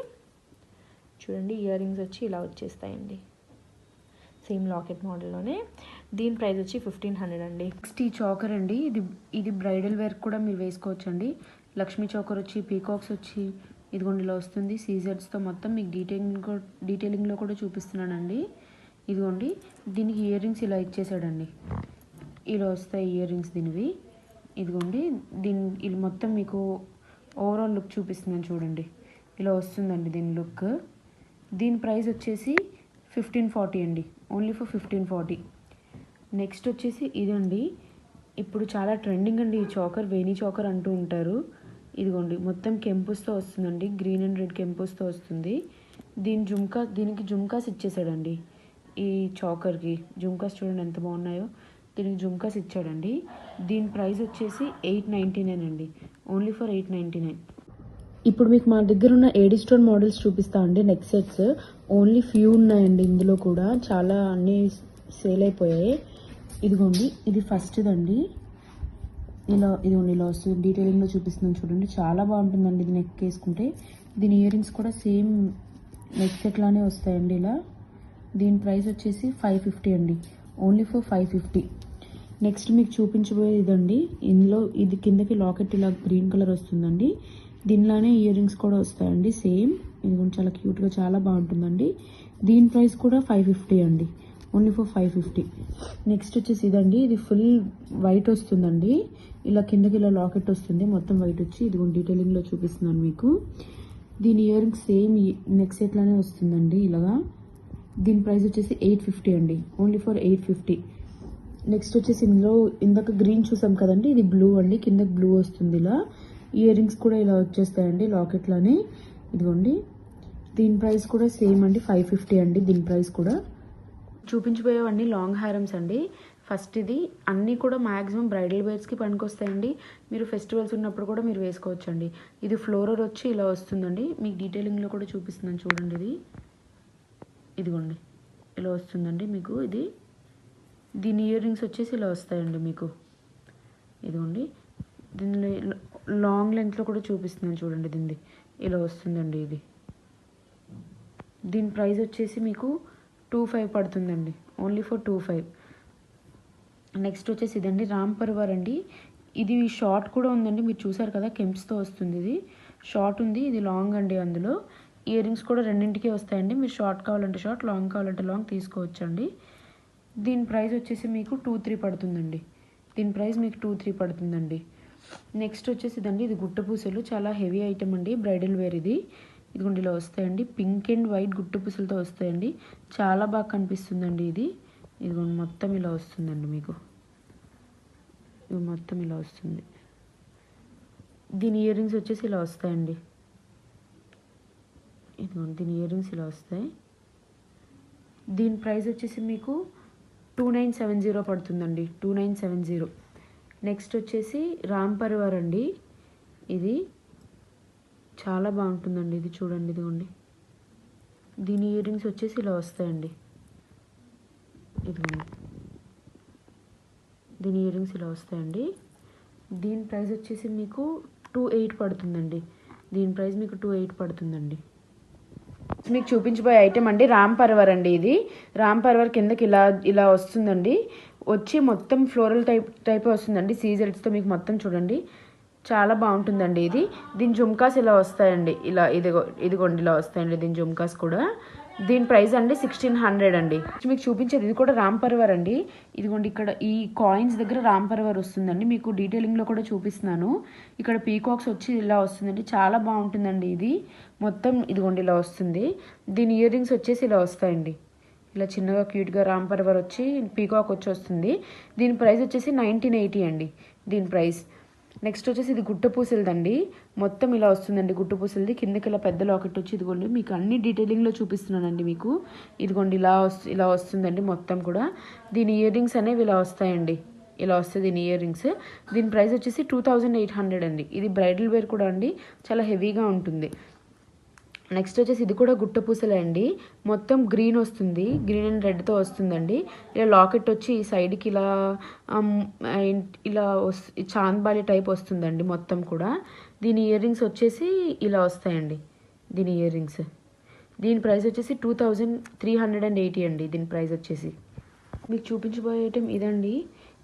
చూడండి ఇయర్ రింగ్స్ వచ్చి ఇలా వచ్చేస్తాయండి. సేమ్ లాకెట్ మోడల్లోనే. దీని ప్రైస్ వచ్చి 1500 అండి. నెక్స్ట్ ఈ చోకర్ అండి. ఇది బ్రైడల్ వేర్ కూడా మీరు వేసుకోవచ్చండి. లక్ష్మీ చోకర్ వచ్చి పీకాక్స్ వచ్చి ఇదిగోండి ఇలా వస్తుంది. సీజర్స్తో మొత్తం మీకు డీటెయిలింగ్లో కూడా చూపిస్తున్నానండి. ఇదిగోండి దీనికి ఇయర్ రింగ్స్ ఇలా ఇచ్చేసాడండి. ఇలా వస్తాయి ఇయర్ రింగ్స్ దీనివి. ఇదిగోండి ఇది మొత్తం మీకు ఓవరాల్ లుక్ చూపిస్తున్నాను చూడండి. ఇలా వస్తుందండి దీని లుక్. దీని ప్రైస్ వచ్చేసి 1540 అండి. Only for 1540. నెక్స్ట్ వచ్చేసి ఇదండి. ఇప్పుడు చాలా ట్రెండింగ్ అండి ఈ చోకర్. వేణి చోకర్ అంటూ ఉంటారు. ఇదిగోండి మొత్తం కెంపుస్తో వస్తుందండి. గ్రీన్ అండ్ రెడ్ కెంపుస్తో వస్తుంది. దీనికి జుమ్కాస్ ఇచ్చేసాడండి. ఈ చోకర్కి జుమ్కాస్ చూడండి ఎంత బాగున్నాయో. దీనికి జుమ్కాస్ ఇచ్చాడండి. దీని ప్రైస్ వచ్చేసి 899 అండి. Only for 899. ఇప్పుడు మీకు మా దగ్గర ఉన్న ఏడీ స్టోన్ మోడల్స్ చూపిస్తా అండి. నెక్ సెట్స్ ఓన్లీ ఫ్యూ ఉన్నాయండి. ఇందులో కూడా చాలా అన్నీ సేల్ అయిపోయాయి. ఇదిగోండి ఇది ఫస్ట్దండి. ఇదిగోండి ఇలా వస్తుంది. డీటెయిలింగ్లో చూపిస్తున్నాను చూడండి. చాలా బాగుంటుందండి ఇది నెక్ వేసుకుంటే. దీని ఇయర్ రింగ్స్ కూడా సేమ్ నెక్ సెట్ లానే వస్తాయండి ఇలా. దీని ప్రైస్ వచ్చేసి 550 అండి. Only for 550. నెక్స్ట్ మీకు చూపించబోయేది ఇదండి. ఇది కిందకి లాకెట్ ఇలా గ్రీన్ కలర్ వస్తుందండి. దీనిలానే ఇయర్ రింగ్స్ కూడా వస్తాయండి సేమ్. ఇది కూడా చాలా క్యూట్గా చాలా బాగుంటుందండి. దీని ప్రైస్ కూడా 550 అండి. Only for 550. నెక్స్ట్ వచ్చేసి ఇదండి. ఇది ఫుల్ వైట్ వస్తుందండి. ఇలా కిందకి ఇలా లాకెట్ వస్తుంది మొత్తం వైట్ వచ్చి. ఇది కూడా డీటెయిలింగ్లో చూపిస్తున్నాను మీకు. దీని ear rings same neck set లానే వస్తుందండి ఇలాగా. దీని ప్రైస్ వచ్చేసి 850 అండి. Only for 850. నెక్స్ట్ వచ్చేసి ఇందాక గ్రీన్ చూసాం కదండి. ఇది బ్లూ అండి. కింద బ్లూ వస్తుంది ఇలా. ఇయర్ రింగ్స్ కూడా ఇలా వచ్చేస్తాయండి లాకెట్లానే. ఇదిగోండి దీని ప్రైస్ కూడా సేమ్ అండి. 550 అండి దీని ప్రైస్ కూడా. చూపించబోయేవన్నీ లాంగ్ హారమ్స్ అండి. ఫస్ట్ ఇది అన్నీ కూడా మ్యాక్సిమం బ్రైడల్ వేర్స్కి పనికొస్తాయండి. మీరు ఫెస్టివల్స్ ఉన్నప్పుడు కూడా మీరు వేసుకోవచ్చండి. ఇది ఫ్లోరర్ వచ్చి ఇలా వస్తుందండి. మీకు డీటెయిలింగ్లో కూడా చూపిస్తున్నాను చూడండి. ఇదిగోండి ఇలా వస్తుందండి మీకు. దీని ఇయర్ రింగ్స్ వచ్చేసి ఇలా వస్తాయండి మీకు. ఇదిగోండి దీనిలో లాంగ్ లెంత్లో కూడా చూపిస్తున్నాను చూడండి. దీనిది ఇలా వస్తుందండి ఇది. దీని ప్రైస్ వచ్చేసి మీకు 25 పడుతుందండి. Only for 25. నెక్స్ట్ వచ్చేసి ఇదండి రామ్ పర్వార్ అండి. ఇది షార్ట్ కూడా ఉందండి, మీరు చూసారు కదా కెంప్స్తో వస్తుంది. ఇది షార్ట్ ఉంది, ఇది లాంగ్ అండి. అందులో ఇయర్ రింగ్స్ కూడా రెండింటికి వస్తాయండి. మీరు షార్ట్ కావాలంటే షార్ట్, లాంగ్ కావాలంటే లాంగ్ తీసుకోవచ్చండి. దీని ప్రైస్ వచ్చేసి మీకు 2-3 పడుతుందండి. దీని ప్రైస్ మీకు 2-3 పడుతుందండి. నెక్స్ట్ వచ్చేసి ఇదండి, ఇది గుట్ట పూసలు, చాలా హెవీ ఐటమ్ అండి, బ్రైడల్ వేర్ ఇది. ఇదిగోండి ఇలా వస్తాయండి, పింక్ అండ్ వైట్ గుట్ట పూసలతో వస్తాయండి. చాలా బాగా కనిపిస్తుందండి ఇది. ఇదిగోండి మొత్తం ఇలా వస్తుందండి మీకు, ఇది మొత్తం ఇలా వస్తుంది. దీని ఇయర్ రింగ్స్ వచ్చేసి ఇలా వస్తాయండి. ఇదిగోండి దీని ఇయర్ రింగ్స్ ఇలా వస్తాయి. దీని ప్రైస్ వచ్చేసి మీకు 2970 పడుతుందండి, 2970. నెక్స్ట్ వచ్చేసి రామ్ పర్వార్ అండి. ఇది చాలా బాగుంటుందండి, ఇది చూడండి. ఇదిగోండి దీని ఇయర్ రింగ్స్ వచ్చేసి ఇలా వస్తాయండి. ఇదిగోండి దీని ఇయర్ రింగ్స్ ఇలా వస్తాయండి. దీని ప్రైస్ వచ్చేసి మీకు 28 పడుతుందండి. దీని ప్రైస్ మీకు 28 పడుతుందండి. మీకు చూపించబోయే ఐటమ్ అండి రామ్ పర్వార్ అండి. ఇది రామ్ పర్వార్ కిందకి ఇలా ఇలా వస్తుందండి, వచ్చి మొత్తం ఫ్లోరల్ టైప్ వస్తుందండి, సీజల్స్తో మీకు మొత్తం చూడండి, చాలా బాగుంటుందండి ఇది. దీని జుమ్కాస్ ఇలా వస్తాయండి, ఇలా ఇదిగోండి ఇలా వస్తాయండి దీని జుమ్కాస్ కూడా. దీని ప్రైస్ అండి 1600 అండి. మీకు చూపించేది ఇది కూడా రామ్ పర్వార్ అండి. ఇదిగోండి ఇక్కడ ఈ కాయిన్స్ దగ్గర రామ్ పర్వార్ వస్తుందండి, మీకు డీటెయిలింగ్లో కూడా చూపిస్తున్నాను. ఇక్కడ పీకాక్స్ వచ్చి ఇలా వస్తుందండి, చాలా బాగుంటుందండి ఇది మొత్తం. ఇదిగోండి ఇలా వస్తుంది. దీని ఇయర్ రింగ్స్ వచ్చేసి ఇలా వస్తాయండి, ఇలా చిన్నగా క్యూట్గా రామ్ పర్వార్ వచ్చి పీకాక్ వచ్చి వస్తుంది. దీని ప్రైస్ వచ్చేసి 1980 అండి దీని ప్రైస్. నెక్స్ట్ వచ్చేసి ఇది గుట్ట పూసలదండి, మొత్తం ఇలా వస్తుందండి గుట్ట పూసలది. కిందకి ఇలా పెద్ద లాకెట్ వచ్చి ఇదిగోండి మీకు అన్ని డీటెయిలింగ్లో చూపిస్తున్నానండి మీకు. ఇదిగోండి ఇలా వస్తుందండి మొత్తం కూడా. దీని ఇయర్ రింగ్స్ అనేవి ఇలా వస్తాయండి, ఇలా వస్తుంది దీని ఇయర్ రింగ్స్. దీని ప్రైస్ వచ్చేసి 2800 అండి. ఇది బ్రైడల్ వేర్ కూడా అండి, చాలా హెవీగా ఉంటుంది. నెక్స్ట్ వచ్చేసి ఇది కూడా గుట్ట పూసలే అండి, మొత్తం గ్రీన్ వస్తుంది, గ్రీన్ అండ్ రెడ్తో వస్తుందండి. ఇలా లాకెట్ వచ్చి ఈ సైడ్కి ఇలా ఇలా చాంద్బాలి టైప్ వస్తుందండి మొత్తం కూడా. దీని ఇయర్ రింగ్స్ వచ్చేసి ఇలా వస్తాయండి, దీని ఇయర్ రింగ్స్. దీని ప్రైస్ వచ్చేసి 2380 అండి దీని ప్రైస్ వచ్చేసి. మీకు చూపించబోయే ఐటమ్ ఇదండి.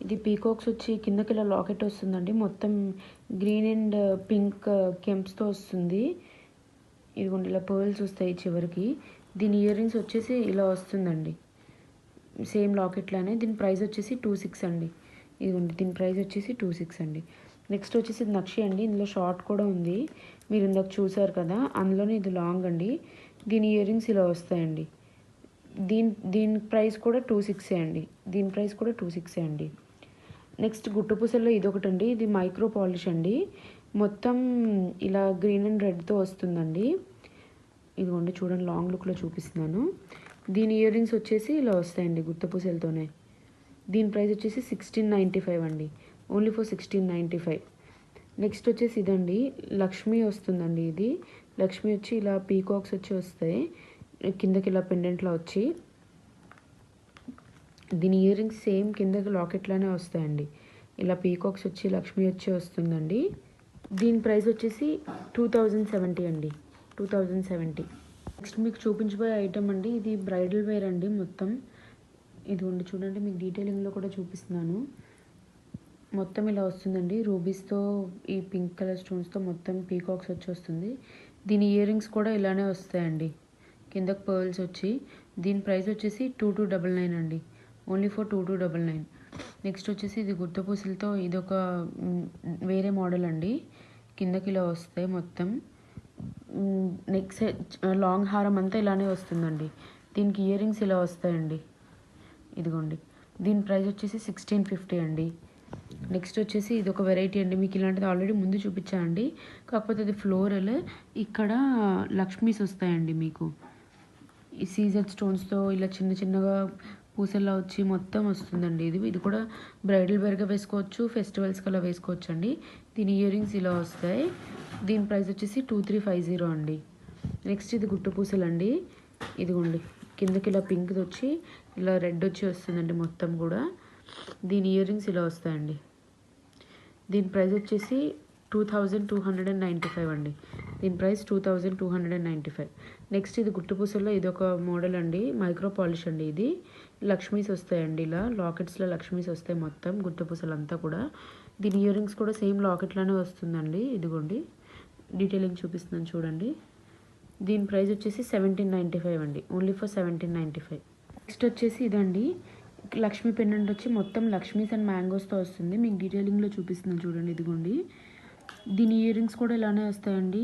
ఇది పీకాక్స్ వచ్చి కిందకి ఇలా లాకెట్ వస్తుందండి, మొత్తం గ్రీన్ అండ్ పింక్ కెంప్స్తో వస్తుంది. ఇదిగోండి ఇలా పర్ల్స్ వస్తాయి చివరికి. దీని ఇయర్ రింగ్స్ వచ్చేసి ఇలా వస్తుందండి, సేమ్ లాకెట్ లానే. దీని ప్రైస్ వచ్చేసి 26 అండి. ఇదిగోండి దీని ప్రైస్ వచ్చేసి 26 అండి. నెక్స్ట్ వచ్చేసి ఇది నక్షి అండి, ఇందులో షార్ట్ కూడా ఉంది, మీరు ఇందాక చూసారు కదా, అందులోనే ఇది లాంగ్ అండి. దీని ఇయర్ రింగ్స్ ఇలా వస్తాయండి. దీని ప్రైస్ కూడా 26 అండి. దీని ప్రైస్ కూడా 26 అండి. నెక్స్ట్ గుట్టపూసల్లో ఇది ఒకటి అండి, ఇది మైక్రో పాలిష్ అండి, మొత్తం ఇలా గ్రీన్ అండ్ రెడ్తో వస్తుందండి. ఇదిగోండి చూడండి లాంగ్ లుక్లో చూపిస్తున్నాను. దీని ఇయర్ రింగ్స్ వచ్చేసి ఇలా వస్తాయండి గుట్టపూసలతోనే. దీని ప్రైస్ వచ్చేసి 1695 అండి, ఓన్లీ ఫర్ 1695. నెక్స్ట్ వచ్చేసి ఇదండి లక్ష్మి వస్తుందండి. ఇది లక్ష్మి వచ్చి ఇలా పీకాక్స్ వచ్చి వస్తాయి, కిందకి ఇలా పెండెంట్లో వచ్చి. దీని ఇయర్ రింగ్స్ సేమ్ కిందకి లాకెట్లానే వస్తాయండి, ఇలా పీకాక్స్ వచ్చి లక్ష్మి వచ్చి వస్తుందండి. దీని ప్రైస్ వచ్చేసి 2070 అండి, 2070. నెక్స్ట్ మీకు చూపించబోయే ఐటమ్ అండి, ఇది బ్రైడల్ వేర్ అండి మొత్తం. ఇదిగోండి చూడండి మీకు డీటెయిలింగ్లో కూడా చూపిస్తున్నాను, మొత్తం ఇలా వస్తుందండి. రూబీస్తో ఈ పింక్ కలర్ స్టోన్స్తో మొత్తం పీకాక్స్ వచ్చి వస్తుంది. దీని ఇయర్ రింగ్స్ కూడా ఇలానే వస్తాయండి, కిందకి పర్ల్స్ వచ్చి. దీని ప్రైస్ వచ్చేసి 2299 అండి, ఓన్లీ ఫర్ 2299. నెక్స్ట్ వచ్చేసి ఇది గుత్త పూసలతో ఇదొక వేరే మోడల్ అండి, కిందకి ఇలా వస్తాయి మొత్తం. నెక్స్ట్ లాంగ్ హారం అంతా ఇలానే వస్తుందండి. దీనికి ఇయర్ రింగ్స్ ఇలా వస్తాయండి, ఇదిగోండి. దీని ప్రైస్ వచ్చేసి 1650 అండి. నెక్స్ట్ వచ్చేసి ఇది ఒక వెరైటీ అండి, మీకు ఇలాంటిది ఆల్రెడీ ముందు చూపించానండి, కాకపోతే అది ఫ్లోరల్. ఇక్కడ లక్ష్మీస్ వస్తాయండి మీకు, ఈ సీజర్ స్టోన్స్తో ఇలా చిన్న చిన్నగా పూసల్లా వచ్చి మొత్తం వస్తుందండి. ఇది కూడా బ్రైడల్ వేర్గా వేసుకోవచ్చు, ఫెస్టివల్స్కి అలా వేసుకోవచ్చు అండి. దీని ఇయర్ రింగ్స్ ఇలా వస్తాయి. దీని ప్రైస్ వచ్చేసి 2350 అండి. నెక్స్ట్ ఇది గుట్టు పూసలు అండి, ఇదిగోండి కిందకి ఇలా పింక్ది వచ్చి ఇలా రెడ్ వచ్చి వస్తుందండి మొత్తం కూడా. దీని ఇయర్ రింగ్స్ ఇలా వస్తాయండి. దీని ప్రైస్ వచ్చేసి 2295 అండి. దీని ప్రైస్ 2295. నెక్స్ట్ ఇది గుట్టుపూసల్లో ఇది ఒక మోడల్ అండి, మైక్రో పాలిష్ అండి. ఇది లక్ష్మీస్ వస్తాయండి, ఇలా లాకెట్స్లో లక్ష్మీస్ వస్తాయి మొత్తం గుట్టుపూసలు అంతా కూడా. దీని ఇయర్ రింగ్స్ కూడా సేమ్ లాకెట్లానే వస్తుందండి. ఇదిగోండి డీటెయిలింగ్ చూపిస్తున్నాను చూడండి. దీని ప్రైస్ వచ్చేసి 1795 అండి, ఓన్లీ ఫర్ 1795. నెక్స్ట్ వచ్చేసి ఇదండి లక్ష్మీ పెండెంట్ వచ్చి మొత్తం లక్ష్మీస్ అండ్ మ్యాంగోస్తో వస్తుంది. మీకు డీటెయిలింగ్లో చూపిస్తున్నాను చూడండి. ఇదిగోండి దీని ఇయర్ రింగ్స్ కూడా ఇలానే వస్తాయండి,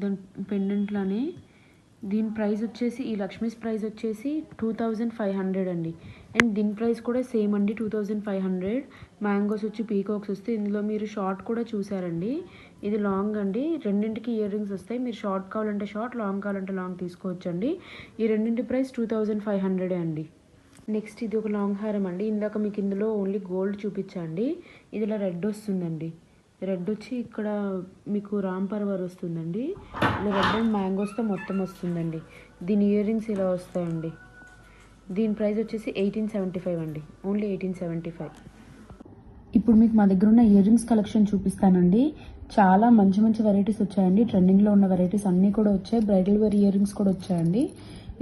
దాని పెండెంట్లానే. దీని ప్రైస్ వచ్చేసి ఈ లక్ష్మీస్ ప్రైస్ వచ్చేసి 2500 అండి. అండ్ దీని ప్రైస్ కూడా సేమ్ అండి, 2500. మ్యాంగోస్ వచ్చి పీకాక్స్ వస్తాయి. ఇందులో మీరు షార్ట్ కూడా చూసారండి, ఇది లాంగ్ అండి. రెండింటికి ఇయర్ రింగ్స్ వస్తాయి. మీరు షార్ట్ కావాలంటే షార్ట్, లాంగ్ కావాలంటే లాంగ్ తీసుకోవచ్చండి. ఈ రెండింటి ప్రైస్ 2500 అండి. నెక్స్ట్ ఇది ఒక లాంగ్ హారం అండి. ఇందాక మీకు ఇందులో ఓన్లీ గోల్డ్ చూపించండి, ఇది ఇలా రెడ్ వస్తుందండి. రెడ్ వచ్చి ఇక్కడ మీకు రామ్ పర్వర్ వస్తుందండి, ఇలా రెడ్ అండ్ మ్యాంగోస్తో మొత్తం వస్తుందండి. దీని ఇయర్ రింగ్స్ ఇలా వస్తాయండి. దీని ప్రైస్ వచ్చేసి 1875 అండి, ఓన్లీ 1875. ఇప్పుడు మీకు మా దగ్గర ఉన్న ఇయర్ రింగ్స్ కలెక్షన్ చూపిస్తానండి. చాలా మంచి మంచి వెరైటీస్ వచ్చాయండి, ట్రెండింగ్లో ఉన్న వెరైటీస్ అన్నీ కూడా వచ్చాయి. బ్రైడల్ వేర్ ఇయర్ రింగ్స్ కూడా వచ్చాయండి.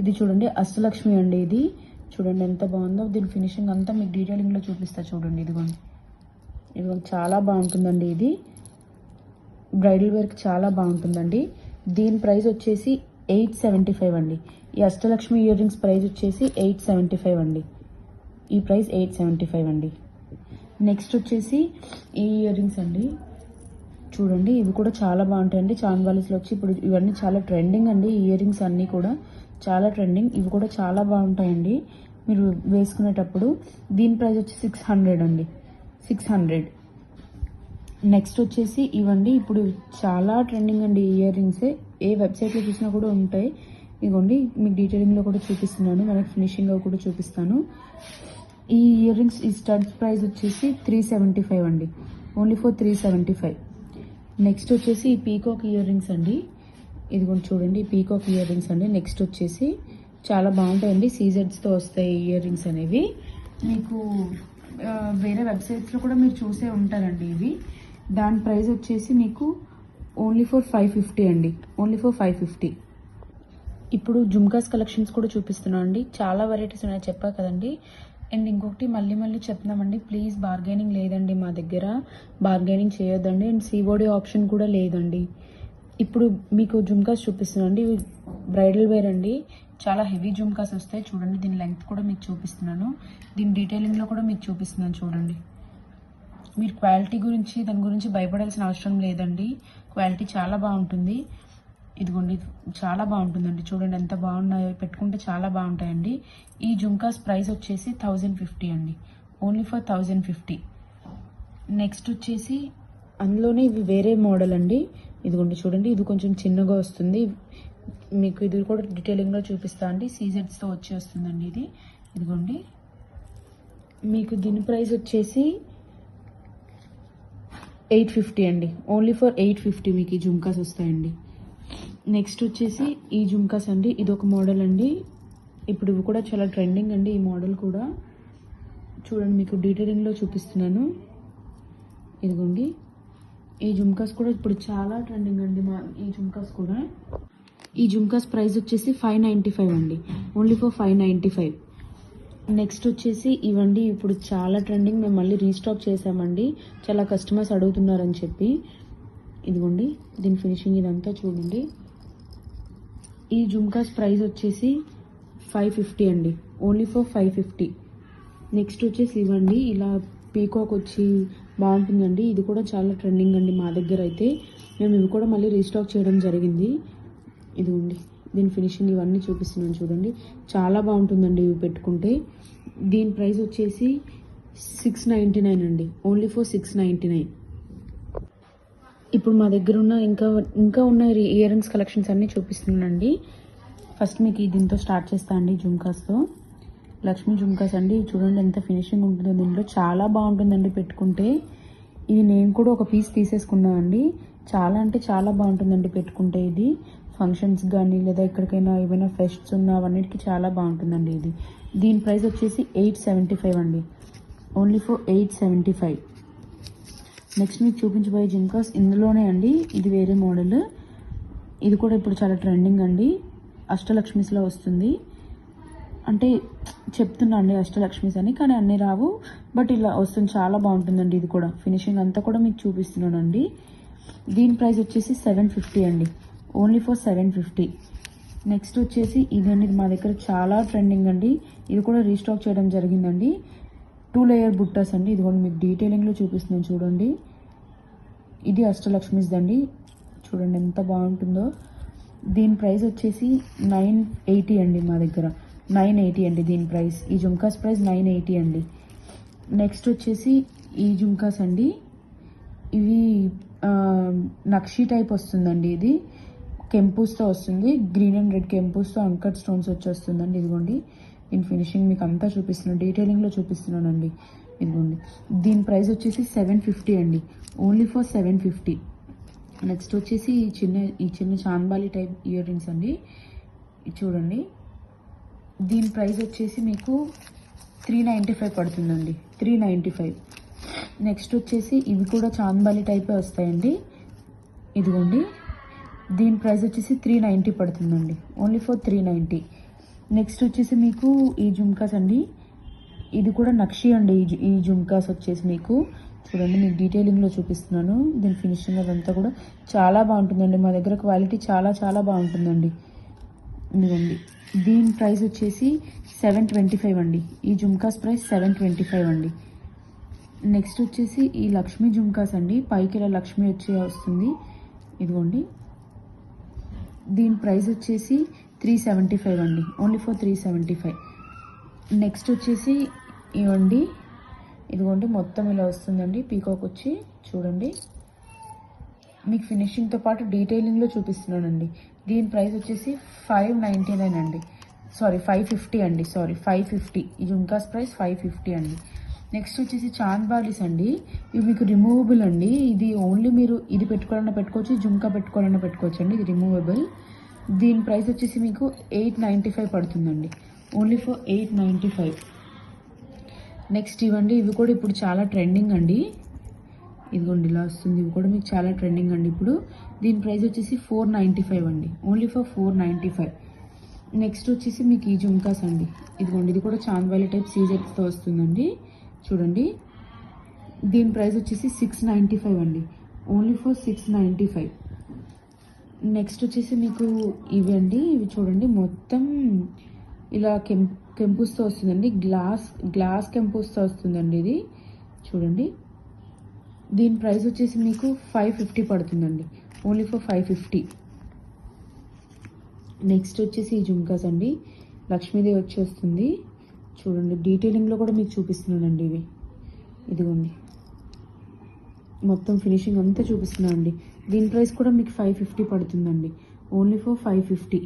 ఇది చూడండి అష్టలక్ష్మి అండి, ఇది చూడండి ఎంత బాగుందో. దీని ఫినిషింగ్ అంతా మీకు డీటెయిలింగ్లో చూపిస్తా చూడండి. ఇదిగోండి చాలా బాగుంటుందండి, ఇది బ్రైడల్ వేర్కి చాలా బాగుంటుందండి. దీని ప్రైస్ వచ్చేసి 875 అండి. ఈ అష్టలక్ష్మి ఇయర్ రింగ్స్ ప్రైస్ వచ్చేసి 875 అండి. ఈ ప్రైస్ 875 అండి. నెక్స్ట్ వచ్చేసి ఈ ఇయర్ రింగ్స్ అండి, చూడండి ఇవి కూడా చాలా బాగుంటాయండి. చాన్వాలీస్లో వచ్చి ఇప్పుడు ఇవన్నీ చాలా ట్రెండింగ్ అండి. ఈ ఇయర్ రింగ్స్ అన్నీ కూడా చాలా ట్రెండింగ్, ఇవి కూడా చాలా బాగుంటాయండి మీరు వేసుకునేటప్పుడు. దీని ప్రైస్ వచ్చి 600 అండి, 600. నెక్స్ట్ వచ్చేసి ఇవ్వండి, ఇప్పుడు చాలా ట్రెండింగ్ అండి ఈ ఇయర్ రింగ్స్, ఏ వెబ్సైట్లో చూసినా కూడా ఉంటాయి. ఇదిగోండి మీకు డీటెయిలింగ్లో కూడా చూపిస్తున్నాను, మనకి ఫినిషింగ్లో కూడా చూపిస్తాను. ఈ ఇయర్ రింగ్స్ ఈ స్టడ్స్ ప్రైస్ వచ్చేసి 375 అండి, ఓన్లీ ఫర్ 375. నెక్స్ట్ వచ్చేసి ఈ పీకాక్ ఇయర్ రింగ్స్ అండి. ఇదిగోండి చూడండి పీకాక్ ఇయర్ రింగ్స్ అండి. నెక్స్ట్ వచ్చేసి చాలా బాగుంటాయండి, సీజెడ్స్తో వస్తాయి ఇయర్ రింగ్స్ అనేవి. మీకు వేరే వెబ్సైట్స్లో కూడా మీరు చూసే ఉంటారండి ఇవి. దాని ప్రైస్ వచ్చేసి మీకు ఓన్లీ ఫర్ 550 అండి, ఓన్లీ ఫర్ 550. ఇప్పుడు జుమ్కాస్ కలెక్షన్స్ కూడా చూపిస్తున్నాను అండి. చాలా వెరైటీస్ ఉన్నాయి చెప్పా కదండి. అండ్ ఇంకొకటి మళ్ళీ చెప్తున్నామండి, ప్లీజ్ బార్గెనింగ్ లేదండి మా దగ్గర, బార్గెనింగ్ చేయొద్దండి. అండ్ సిఓడి ఆప్షన్ కూడా లేదండి. ఇప్పుడు మీకు జుమ్కాస్ చూపిస్తున్నాను అండి, బ్రైడల్ వేర్ అండి. చాలా హెవీ జుమ్కాస్ వస్తాయి చూడండి. దీని లెంగ్త్ కూడా మీకు చూపిస్తున్నాను, దీని డీటెయిలింగ్లో కూడా మీకు చూపిస్తున్నాను చూడండి. మీరు క్వాలిటీ గురించి దాని గురించి భయపడాల్సిన అవసరం లేదండి, క్వాలిటీ చాలా బాగుంటుంది. ఇదిగోండి చాలా బాగుంటుందండి, చూడండి ఎంత బాగున్నాయో, పెట్టుకుంటే చాలా బాగుంటాయండి. ఈ జుమ్కాస్ ప్రైస్ వచ్చేసి 1050 అండి, ఓన్లీ ఫర్ 1050. నెక్స్ట్ వచ్చేసి అందులోనే ఇవి వేరే మోడల్ అండి. ఇదిగోండి చూడండి, ఇది కొంచెం చిన్నగా వస్తుంది, మీకు ఇది కూడా డీటెయిలింగ్లో చూపిస్తా అండి. సీజెడ్స్తో వచ్చి వస్తుందండి ఇది. ఇదిగోండి మీకు దీని ప్రైస్ వచ్చేసి 850 అండి, ఓన్లీ ఫర్ 850 మీకు ఈ జుమ్కాస్ వస్తాయండి. నెక్స్ట్ వచ్చేసి ఈ జుమ్కాస్ అండి, ఇది ఒక మోడల్ అండి. ఇప్పుడు ఇవి కూడా చాలా ట్రెండింగ్ అండి, ఈ మోడల్ కూడా చూడండి మీకు డీటెయిలింగ్లో చూపిస్తున్నాను. ఇదిగోండి ఈ జుమ్కాస్ కూడా ఇప్పుడు చాలా ట్రెండింగ్ అండి. ఈ జుమ్కాస్ కూడా, ఈ జుమ్కాస్ ప్రైస్ వచ్చేసి 595 అండి, ఓన్లీ ఫర్ 595. నెక్స్ట్ వచ్చేసి ఇవండి, ఇప్పుడు చాలా ట్రెండింగ్, మేము మళ్ళీ రీస్టాక్ చేసామండి, చాలా కస్టమర్స్ అడుగుతున్నారని చెప్పి. ఇదిగోండి దీని ఫినిషింగ్ ఇదంతా చూడండి. ఈ జుమ్కాస్ ప్రైస్ వచ్చేసి 550 అండి, ఓన్లీ ఫర్ 550. నెక్స్ట్ వచ్చేసి ఇవ్వండి, ఇలా పీకాక్ వచ్చి బాగుంటుందండి. ఇది కూడా చాలా ట్రెండింగ్ అండి మా దగ్గర అయితే. మేము ఇవి కూడా మళ్ళీ రీస్టాక్ చేయడం జరిగింది. ఇదిగోండి దీని ఫినిషింగ్ ఇవన్నీ చూపిస్తున్నాను చూడండి, చాలా బాగుంటుందండి ఇవి పెట్టుకుంటే. దీని ప్రైస్ వచ్చేసి 699 అండి, ఓన్లీ ఫర్ 699. ఇప్పుడు మా దగ్గర ఉన్న ఇంకా ఉన్న ఇయర్ రింగ్స్ కలెక్షన్స్ అన్నీ చూపిస్తున్నానండి. ఫస్ట్ మీకు దీంతో స్టార్ట్ చేస్తా అండి, జుమ్కాస్తో. లక్ష్మీ జుమ్కాస్ అండి, చూడండి ఎంత ఫినిషింగ్ ఉంటుందో దీంట్లో, చాలా బాగుంటుందండి పెట్టుకుంటే. ఇది నేను కూడా ఒక పీస్ తీసేసుకున్నాను అండి, చాలా అంటే చాలా బాగుంటుందండి పెట్టుకుంటే. ఇది ఫంక్షన్స్ కానీ లేదా ఎక్కడికైనా ఏమైనా ఫెస్ట్స్ ఉన్నా అవన్నిటికీ చాలా బాగుంటుందండి ఇది. దీని ప్రైస్ వచ్చేసి 875 అండి, ఓన్లీ ఫర్ 875. నెక్స్ట్ మీకు చూపించబోయే జుమ్కాస్ ఇందులోనే అండి, ఇది వేరే మోడల్. ఇది కూడా ఇప్పుడు చాలా ట్రెండింగ్ అండి, అష్టలక్ష్మిస్లో వస్తుంది. అంటే చెప్తున్నా అండి అష్టలక్ష్మిస్ అని, కానీ అన్నీ రావు, బట్ ఇలా వస్తుంది, చాలా బాగుంటుందండి. ఇది కూడా ఫినిషింగ్ అంతా కూడా మీకు చూపిస్తున్నానండి. దీని ప్రైస్ వచ్చేసి 750 అండి, ఓన్లీ ఫర్ 750. నెక్స్ట్ వచ్చేసి ఇదండి, మా దగ్గర చాలా ట్రెండింగ్ అండి, ఇది కూడా రీస్టాక్ చేయడం జరిగిందండి. 2 లేయర్ బుట్టాస్ అండి, ఇది కూడా మీకు డీటెయిలింగ్లో చూపిస్తున్నాను చూడండి. ఇది అష్టలక్ష్మిస్ అండి, చూడండి ఎంత బాగుంటుందో. దీని ప్రైస్ వచ్చేసి 980 అండి, మా దగ్గర 980 అండి దీని ప్రైస్. ఈ జుమ్కాస్ ప్రైస్ 980 అండి. నెక్స్ట్ వచ్చేసి ఈ జుమ్కాస్ అండి, ఇవి నక్షి టైప్ వస్తుందండి. ఇది కెంపూస్తో వస్తుంది, గ్రీన్ అండ్ రెడ్ కెంపూస్తో అంకట్ స్టోన్స్ వచ్చి వస్తుందండి. ఇదిగోండి దీని ఫినిషింగ్ మీకు అంతా చూపిస్తున్నాను, డీటెయిలింగ్లో చూపిస్తున్నానండి. ఇదిగోండి దీని ప్రైస్ వచ్చేసి 750 అండి, ఓన్లీ ఫర్ 750. నెక్స్ట్ వచ్చేసి ఈ చిన్న చాంబాలి టైప్ ఇయర్ రింగ్స్ అండి, చూడండి. దీని ప్రైస్ వచ్చేసి మీకు 395 పడుతుందండి, 395. నెక్స్ట్ వచ్చేసి ఇవి కూడా చాంబాలి టైపే వస్తాయండి. ఇదిగోండి దీని ప్రైస్ వచ్చేసి 390 పడుతుందండి, ఓన్లీ ఫర్ 390. నెక్స్ట్ వచ్చేసి మీకు ఈ జుమ్కాస్ అండి, ఇది కూడా నక్షి అండి. ఈ జుమ్కాస్ వచ్చేసి మీకు చూడండి, మీకు డీటెయిలింగ్లో చూపిస్తున్నాను. దీని ఫినిషింగ్ అదంతా కూడా చాలా బాగుంటుందండి, మా దగ్గర క్వాలిటీ చాలా చాలా బాగుంటుందండి. ఇదిగోండి దీని ప్రైస్ వచ్చేసి 725 అండి, ఈ జుమ్కాస్ ప్రైస్ 725 అండి. నెక్స్ట్ వచ్చేసి ఈ లక్ష్మీ జుమ్కాస్ అండి, పైకి ఇలా లక్ష్మి వస్తుంది. ఇదిగోండి దీని ప్రైస్ వచ్చేసి 375 అండి, ఓన్లీ ఫర్ 375. నెక్స్ట్ వచ్చేసి ఇవ్వండి, ఇదిగోండి మొత్తం ఇలా వస్తుందండి, పీకాక్ వచ్చి చూడండి. మీకు ఫినిషింగ్తో పాటు డీటెయిలింగ్లో చూపిస్తున్నానండి. దీని ప్రైస్ వచ్చేసి 599 అండి, 550 అండి, 550. ఈ జుమ్కాస్ ప్రైస్ 550 అండి. నెక్స్ట్ వచ్చేసి చాంద్బాలీస్ అండి, ఇవి మీకు రిమూవబుల్ అండి. ఇది ఓన్లీ మీరు ఇది పెట్టుకోవాలన్నా పెట్టుకోవచ్చు, జుమ్కా పెట్టుకోవాలన్నా పెట్టుకోవచ్చు అండి, ఇది రిమూవబుల్. దీని ప్రైస్ వచ్చేసి మీకు 895 పడుతుందండి, ఓన్లీ ఫర్ 895. నెక్స్ట్ ఇవ్వండి, ఇవి కూడా ఇప్పుడు చాలా ట్రెండింగ్ అండి. ఇదిగోండి ఇలా వస్తుంది, ఇవి కూడా మీకు చాలా ట్రెండింగ్ అండి ఇప్పుడు. దీని ప్రైస్ వచ్చేసి 495 అండి, ఓన్లీ ఫర్ 495. నెక్స్ట్ వచ్చేసి మీకు ఈ జుమ్కాస్ అండి, ఇదిగోండి ఇది కూడా చాంద్బాలి టైప్ సీజెట్స్తో వస్తుందండి, చూడండి. దీని ప్రైస్ వచ్చేసి 695 అండి, ఓన్లీ ఫర్ 695. నెక్స్ట్ వచ్చేసి మీకు ఇవి అండి, ఇవి చూడండి మొత్తం ఇలా కెంపుస్తో వస్తుందండి, గ్లాస్ కెంపుస్తో వస్తుందండి ఇది, చూడండి. దీని ప్రైస్ వచ్చేసి మీకు 550 పడుతుందండి, ఓన్లీ ఫర్ 550. నెక్స్ట్ వచ్చేసి ఈ జుమ్కాస్ అండి, లక్ష్మీదేవి వచ్చి వస్తుంది, చూడండి. డీటెయిలింగ్లో కూడా మీకు చూపిస్తున్నానండి ఇవి, ఇదిగోండి మొత్తం ఫినిషింగ్ అంతా చూపిస్తున్నానండి. దీని ప్రైస్ కూడా మీకు 550 పడుతుందండి, ఓన్లీ ఫర్ 550.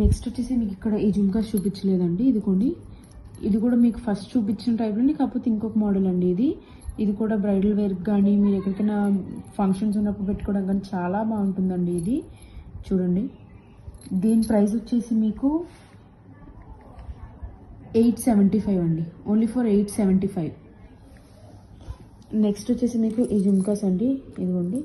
నెక్స్ట్ వచ్చేసి మీకు ఇక్కడ ఈ జుమ్కాస్ చూపించలేదండి, ఇదిగోండి ఇది కూడా మీకు ఫస్ట్ చూపించిన టైప్లో అండి, కాకపోతే ఇంకొక మోడల్ అండి ఇది కూడా బ్రైడల్ వేర్కి కానీ మీరు ఎక్కడికైనా ఫంక్షన్స్ ఉన్నప్పుడు పెట్టుకోవడం కానీ చాలా బాగుంటుందండి ఇది, చూడండి. దీని ప్రైస్ వచ్చేసి మీకు 875 అండి, ఓన్లీ ఫర్ 875. నెక్స్ట్ వచ్చేసి మీకు ఈ జుమ్కాస్ అండి, ఇదిగోండి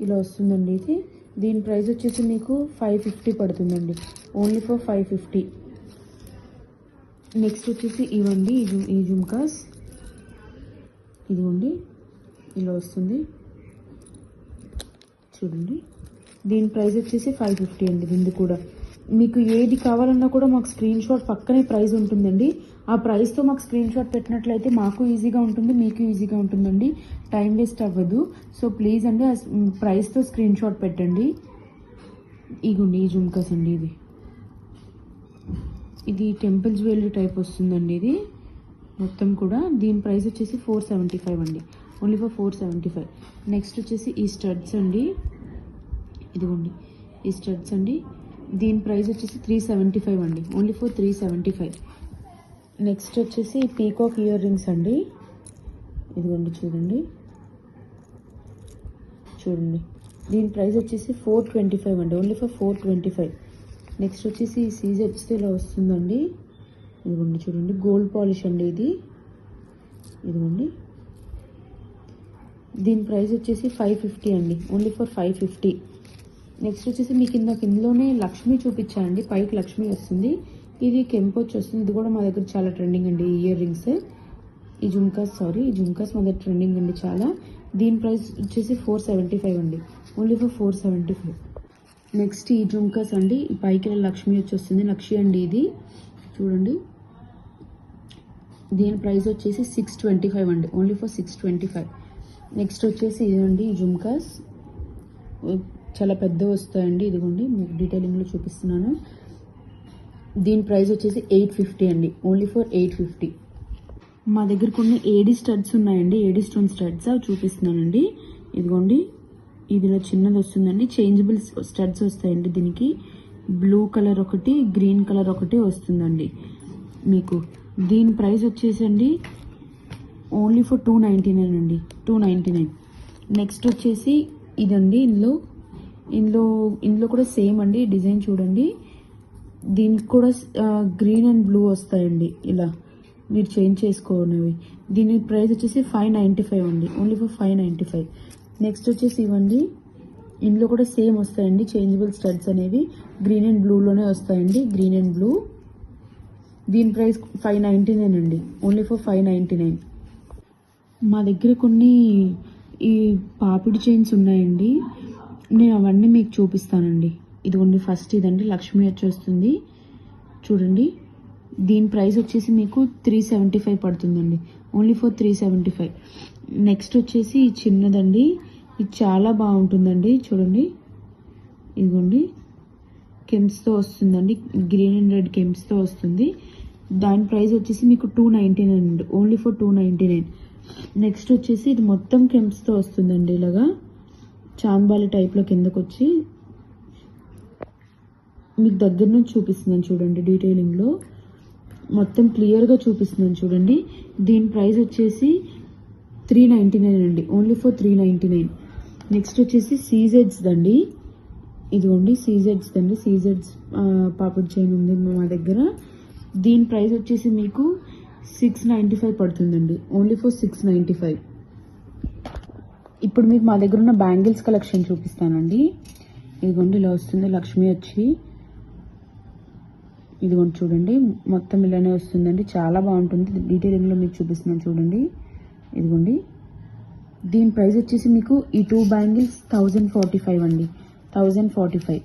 ఇలా వస్తుందండి ఇది. దీని ప్రైస్ వచ్చేసి మీకు 550 పడుతుందండి, ఓన్లీ ఫర్ 550. నెక్స్ట్ వచ్చేసి ఇవ్వండి ఈ జుమ్కాస్, ఇదిగోండి ఇలా వస్తుంది, చూడండి. దీని ప్రైస్ వచ్చేసి 550 అండి. దీనికి కూడా మీకు ఏది కావాలన్నా కూడా మాకు స్క్రీన్ షాట్ పక్కనే ప్రైస్ ఉంటుందండి. ఆ ప్రైస్తో మాకు స్క్రీన్ షాట్ పెట్టినట్లయితే మాకు ఈజీగా ఉంటుంది, మీకు ఈజీగా ఉంటుందండి, టైం వేస్ట్ అవ్వదు. సో ప్లీజ్ అండి ఆ ప్రైస్తో స్క్రీన్ షాట్ పెట్టండి. ఇగుండి ఈ జుమ్కాస్ అండి, ఇది టెంపుల్ జ్యువెలరీ టైప్ వస్తుందండి ఇది మొత్తం కూడా. దీని ప్రైస్ వచ్చేసి 475 అండి, ఓన్లీ ఫర్ 475. నెక్స్ట్ వచ్చేసి ఈ స్టడ్స్ అండి, ఇదిగోండి ఈ స్టడ్స్ అండి. దీని ప్రైస్ వచ్చేసి 375 అండి, ఓన్లీ ఫర్ 375. నెక్స్ట్ వచ్చేసి పీకాక్ ఇయర్ రింగ్స్ అండి, ఇదిగోండి చూడండి. దీని ప్రైస్ వచ్చేసి 425 అండి, ఓన్లీ ఫర్ 425. నెక్స్ట్ వచ్చేసి ఈ సీజెట్స్తో ఇలా వస్తుందండి, ఇదిగోండి చూడండి. గోల్డ్ పాలిష్ అండి ఇది, ఇదిగోండి దీని ప్రైస్ వచ్చేసి 550 అండి, ఓన్లీ ఫర్ 550. నెక్స్ట్ వచ్చేసి మీకు ఇందులోనే లక్ష్మి చూపించానండి, పైకి లక్ష్మి వస్తుంది, ఇది కెంపొచ్చి వస్తుంది. ఇది కూడా మా దగ్గర చాలా ట్రెండింగ్ అండి. ఇయర్ రింగ్స్, ఈ జుమ్కాస్ మా దగ్గర ట్రెండింగ్ అండి చాలా. దీని ప్రైస్ వచ్చేసి 475 అండి, ఓన్లీ ఫర్ 475. నెక్స్ట్ ఈ జుమ్కాస్ అండి, ఈ పైకి లక్ష్మి వచ్చి వస్తుంది, నక్షి అండి ఇది చూడండి. దీని ప్రైస్ వచ్చేసి 625 అండి, ఓన్లీ ఫర్ 625. నెక్స్ట్ వచ్చేసి ఇదండి ఈ జుమ్కాస్, చాలా పెద్దవి వస్తాయండి. ఇదిగోండి మీకు డీటెయిలింగ్లో చూపిస్తున్నాను. దీని ప్రైస్ వచ్చేసి 850 అండి, ఓన్లీ ఫర్ 850. మా దగ్గర కొన్ని ఏడీ స్టడ్స్ ఉన్నాయండి, ఏడీ స్టోన్ స్టడ్స్, అవి చూపిస్తున్నానండి. ఇదిగోండి ఇదిలో చిన్నది వస్తుందండి, చేంజబుల్ స్టడ్స్ వస్తాయండి. దీనికి బ్లూ కలర్ ఒకటి, గ్రీన్ కలర్ ఒకటి వస్తుందండి మీకు. దీని ప్రైస్ వచ్చేసండి ఓన్లీ ఫర్ 299 అండి, 299. నెక్స్ట్ వచ్చేసి ఇదండి, ఇందులో కూడా సేమ్ అండి డిజైన్ చూడండి. దీనికి కూడా గ్రీన్ అండ్ బ్లూ వస్తాయండి, ఇలా మీరు చేంజ్ చేసుకోనివి. దీని ప్రైస్ వచ్చేసి 595 అండి, ఓన్లీ ఫర్ 595. నెక్స్ట్ వచ్చేసి ఇవ్వండి, ఇందులో కూడా సేమ్ వస్తాయండి చేంజబుల్ స్టడ్స్ అనేవి, గ్రీన్ అండ్ బ్లూలోనే వస్తాయండి, గ్రీన్ అండ్ బ్లూ. దీని ప్రైస్ 599 అండి, ఓన్లీ ఫర్ 599. మా దగ్గర కొన్ని ఈ పాపిడి చైన్స్ ఉన్నాయండి, నేను అవన్నీ మీకు చూపిస్తానండి. ఇదిగోండి ఫస్ట్ ఇదండి, లక్ష్మి వచ్చి వస్తుంది చూడండి. దీని ప్రైస్ వచ్చేసి మీకు 375 పడుతుందండి, ఓన్లీ ఫర్ 375. నెక్స్ట్ వచ్చేసి ఈ చిన్నదండి, ఇది చాలా బాగుంటుందండి చూడండి. ఇదిగోండి కెమ్స్తో వస్తుందండి, గ్రీన్ అండ్ రెడ్ కెమ్స్తో వస్తుంది. దాని ప్రైస్ వచ్చేసి మీకు 299 అండి, ఓన్లీ ఫర్ 299. నెక్స్ట్ వచ్చేసి ఇది మొత్తం కెమ్స్తో వస్తుందండి, ఇలాగా చాంబాలి టైప్లో కిందకు వచ్చి. మీకు దగ్గర నుంచి చూపిస్తున్నాను చూడండి, డీటెయిలింగ్లో మొత్తం క్లియర్గా చూపిస్తున్నాను చూడండి. దీని ప్రైస్ వచ్చేసి 399 అండి, ఓన్లీ ఫర్ 399. నెక్స్ట్ వచ్చేసి సీజెడ్స్ దండి, ఇదిగోండి సీజెడ్స్ దండి, సీజెడ్స్ పాపిడి చైన్ ఉంది మా దగ్గర. దీని ప్రైస్ వచ్చేసి మీకు 695 పడుతుందండి, ఓన్లీ ఫర్ 695. ఇప్పుడు మీకు మా దగ్గర ఉన్న బ్యాంగిల్స్ కలెక్షన్ చూపిస్తానండి. ఇదిగోండి ఇలా వస్తుంది, లక్ష్మి వచ్చి ఇదిగోండి చూడండి, మొత్తం ఇలానే వస్తుందండి, చాలా బాగుంటుంది. డీటెయిలింగ్లో మీకు చూపిస్తున్నాను చూడండి. ఇదిగోండి దీని ప్రైస్ వచ్చేసి మీకు ఈ 2 బ్యాంగిల్స్ 1045 అండి, 1045.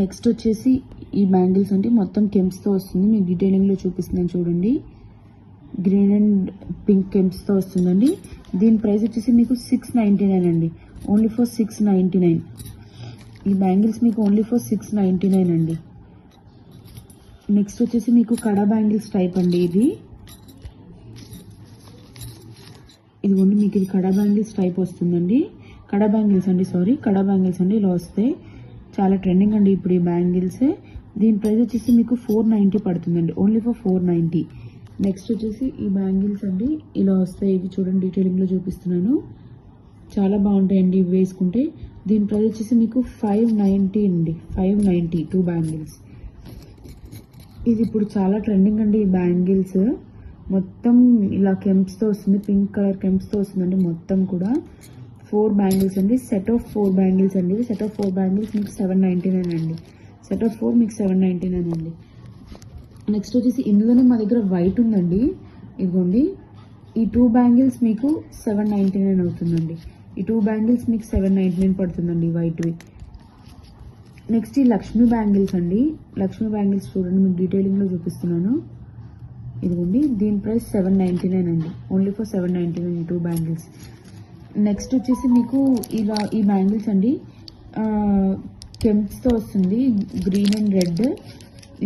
నెక్స్ట్ వచ్చేసి ఈ బ్యాంగిల్స్ అంటే మొత్తం కెమ్స్తో వస్తుంది, మీకు డీటెయిలింగ్లో చూపిస్తున్నాను చూడండి. గ్రీన్ అండ్ పింక్ కెమ్స్తో వస్తుందండి. దీని ప్రైస్ వచ్చేసి మీకు 699 అండి, ఓన్లీ ఫర్ 699. ఈ బ్యాంగిల్స్ మీకు ఓన్లీ ఫర్ 699 అండి. నెక్స్ట్ వచ్చేసి మీకు కడా బ్యాంగిల్స్ టైప్ అండి, ఇదిగోండి మీకు ఇది కడా బ్యాంగిల్స్ టైప్ వస్తుందండి. కడా బ్యాంగిల్స్ అండి ఇలా వస్తాయి, చాలా ట్రెండింగ్ అండి ఇప్పుడు ఈ బ్యాంగిల్స్. దీని ప్రైస్ వచ్చేసి మీకు 490 పడుతుందండి, ఓన్లీ ఫర్ 490. నెక్స్ట్ వచ్చేసి ఈ బ్యాంగిల్స్ అండి ఇలా వస్తాయి, ఇవి చూడండి డీటెయిలింగ్లో చూపిస్తున్నాను, చాలా బాగుంటాయండి ఇవి వేసుకుంటే. దీని ప్రైస్ వచ్చేసి మీకు 590 అండి, 590 2 బ్యాంగిల్స్. ఇది ఇప్పుడు చాలా ట్రెండింగ్ అండి ఈ బ్యాంగిల్స్, మొత్తం ఇలా కెంప్స్తో వస్తుంది, పింక్ కలర్ కెంప్స్తో వస్తుందండి మొత్తం కూడా. 4 బ్యాంగిల్స్ అండి, సెట్ ఆఫ్ 4 బ్యాంగిల్స్ అండి, సెట్ ఆఫ్ 4 బ్యాంగిల్స్ మీకు 799 అండి, సెట్ ఆఫ్ 4 మీకు 799 అండి. నెక్స్ట్ వచ్చేసి ఇందులోనే మా దగ్గర వైట్ ఉందండి, ఇదిగోండి ఈ 2 బ్యాంగిల్స్ మీకు 799 అవుతుందండి, ఈ 2 బ్యాంగిల్స్ మీకు 799 పడుతుందండి వైట్వి. నెక్స్ట్ ఈ లక్ష్మీ బ్యాంగిల్స్ అండి, లక్ష్మీ బ్యాంగిల్స్ చూడండి మీకు డీటెయిలింగ్లో చూపిస్తున్నాను. ఇదిగోండి దీని ప్రైస్ 799 అండి, ఓన్లీ ఫర్ 799 2 బ్యాంగిల్స్. నెక్స్ట్ వచ్చేసి మీకు ఇలా ఈ బ్యాంగిల్స్ అండి కెంప్స్తో వస్తుంది, గ్రీన్ అండ్ రెడ్.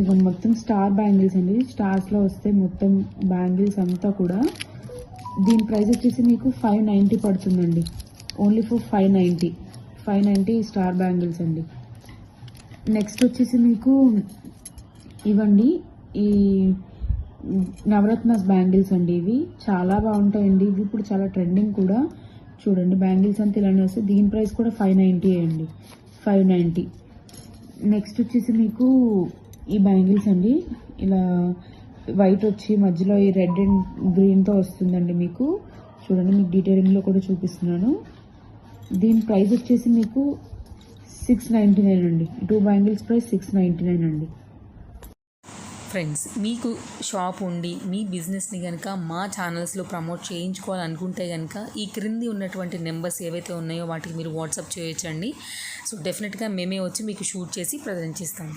ఇవి మొత్తం స్టార్ బ్యాంగిల్స్ అండి, స్టార్స్లో వస్తాయి మొత్తం బ్యాంగిల్స్ అంతా కూడా. దీని ప్రైస్ వచ్చేసి మీకు 590 పడుతుందండి, ఓన్లీ ఫర్ 590 స్టార్ బ్యాంగిల్స్ అండి. నెక్స్ట్ వచ్చేసి మీకు ఇవ్వండి ఈ నవరత్నాస్ బ్యాంగిల్స్ అండి, ఇవి చాలా బాగుంటాయండి, ఇవి ఇప్పుడు చాలా ట్రెండింగ్ కూడా. చూడండి బ్యాంగిల్స్ అంతా ఇలానే వస్తాయి, దీని ప్రైస్ కూడా 590 అండి, 590. నెక్స్ట్ వచ్చేసి మీకు ఈ బ్యాంగిల్స్ అండి ఇలా వైట్ వచ్చి మధ్యలో ఈ రెడ్ అండ్ గ్రీన్తో వస్తుందండి మీకు. చూడండి మీకు డీటెయిలింగ్లో కూడా చూపిస్తున్నాను. దీని ప్రైస్ వచ్చేసి మీకు 699 అండి. 2 బ్యాంగిల్స్ ప్రైస్ 699 అండి. ఫ్రెండ్స్, మీకు షాప్ ఉండి మీ బిజినెస్ని కనుక మా ఛానల్స్లో ప్రమోట్ చేయించుకోవాలనుకుంటే కనుక ఈ క్రింది ఉన్నటువంటి నెంబర్స్ ఏవైతే ఉన్నాయో వాటికి మీరు వాట్సాప్ చేయొచ్చండి. సో డెఫినెట్గా మేమే వచ్చి మీకు షూట్ చేసి ప్రజెంట్ చేస్తాము.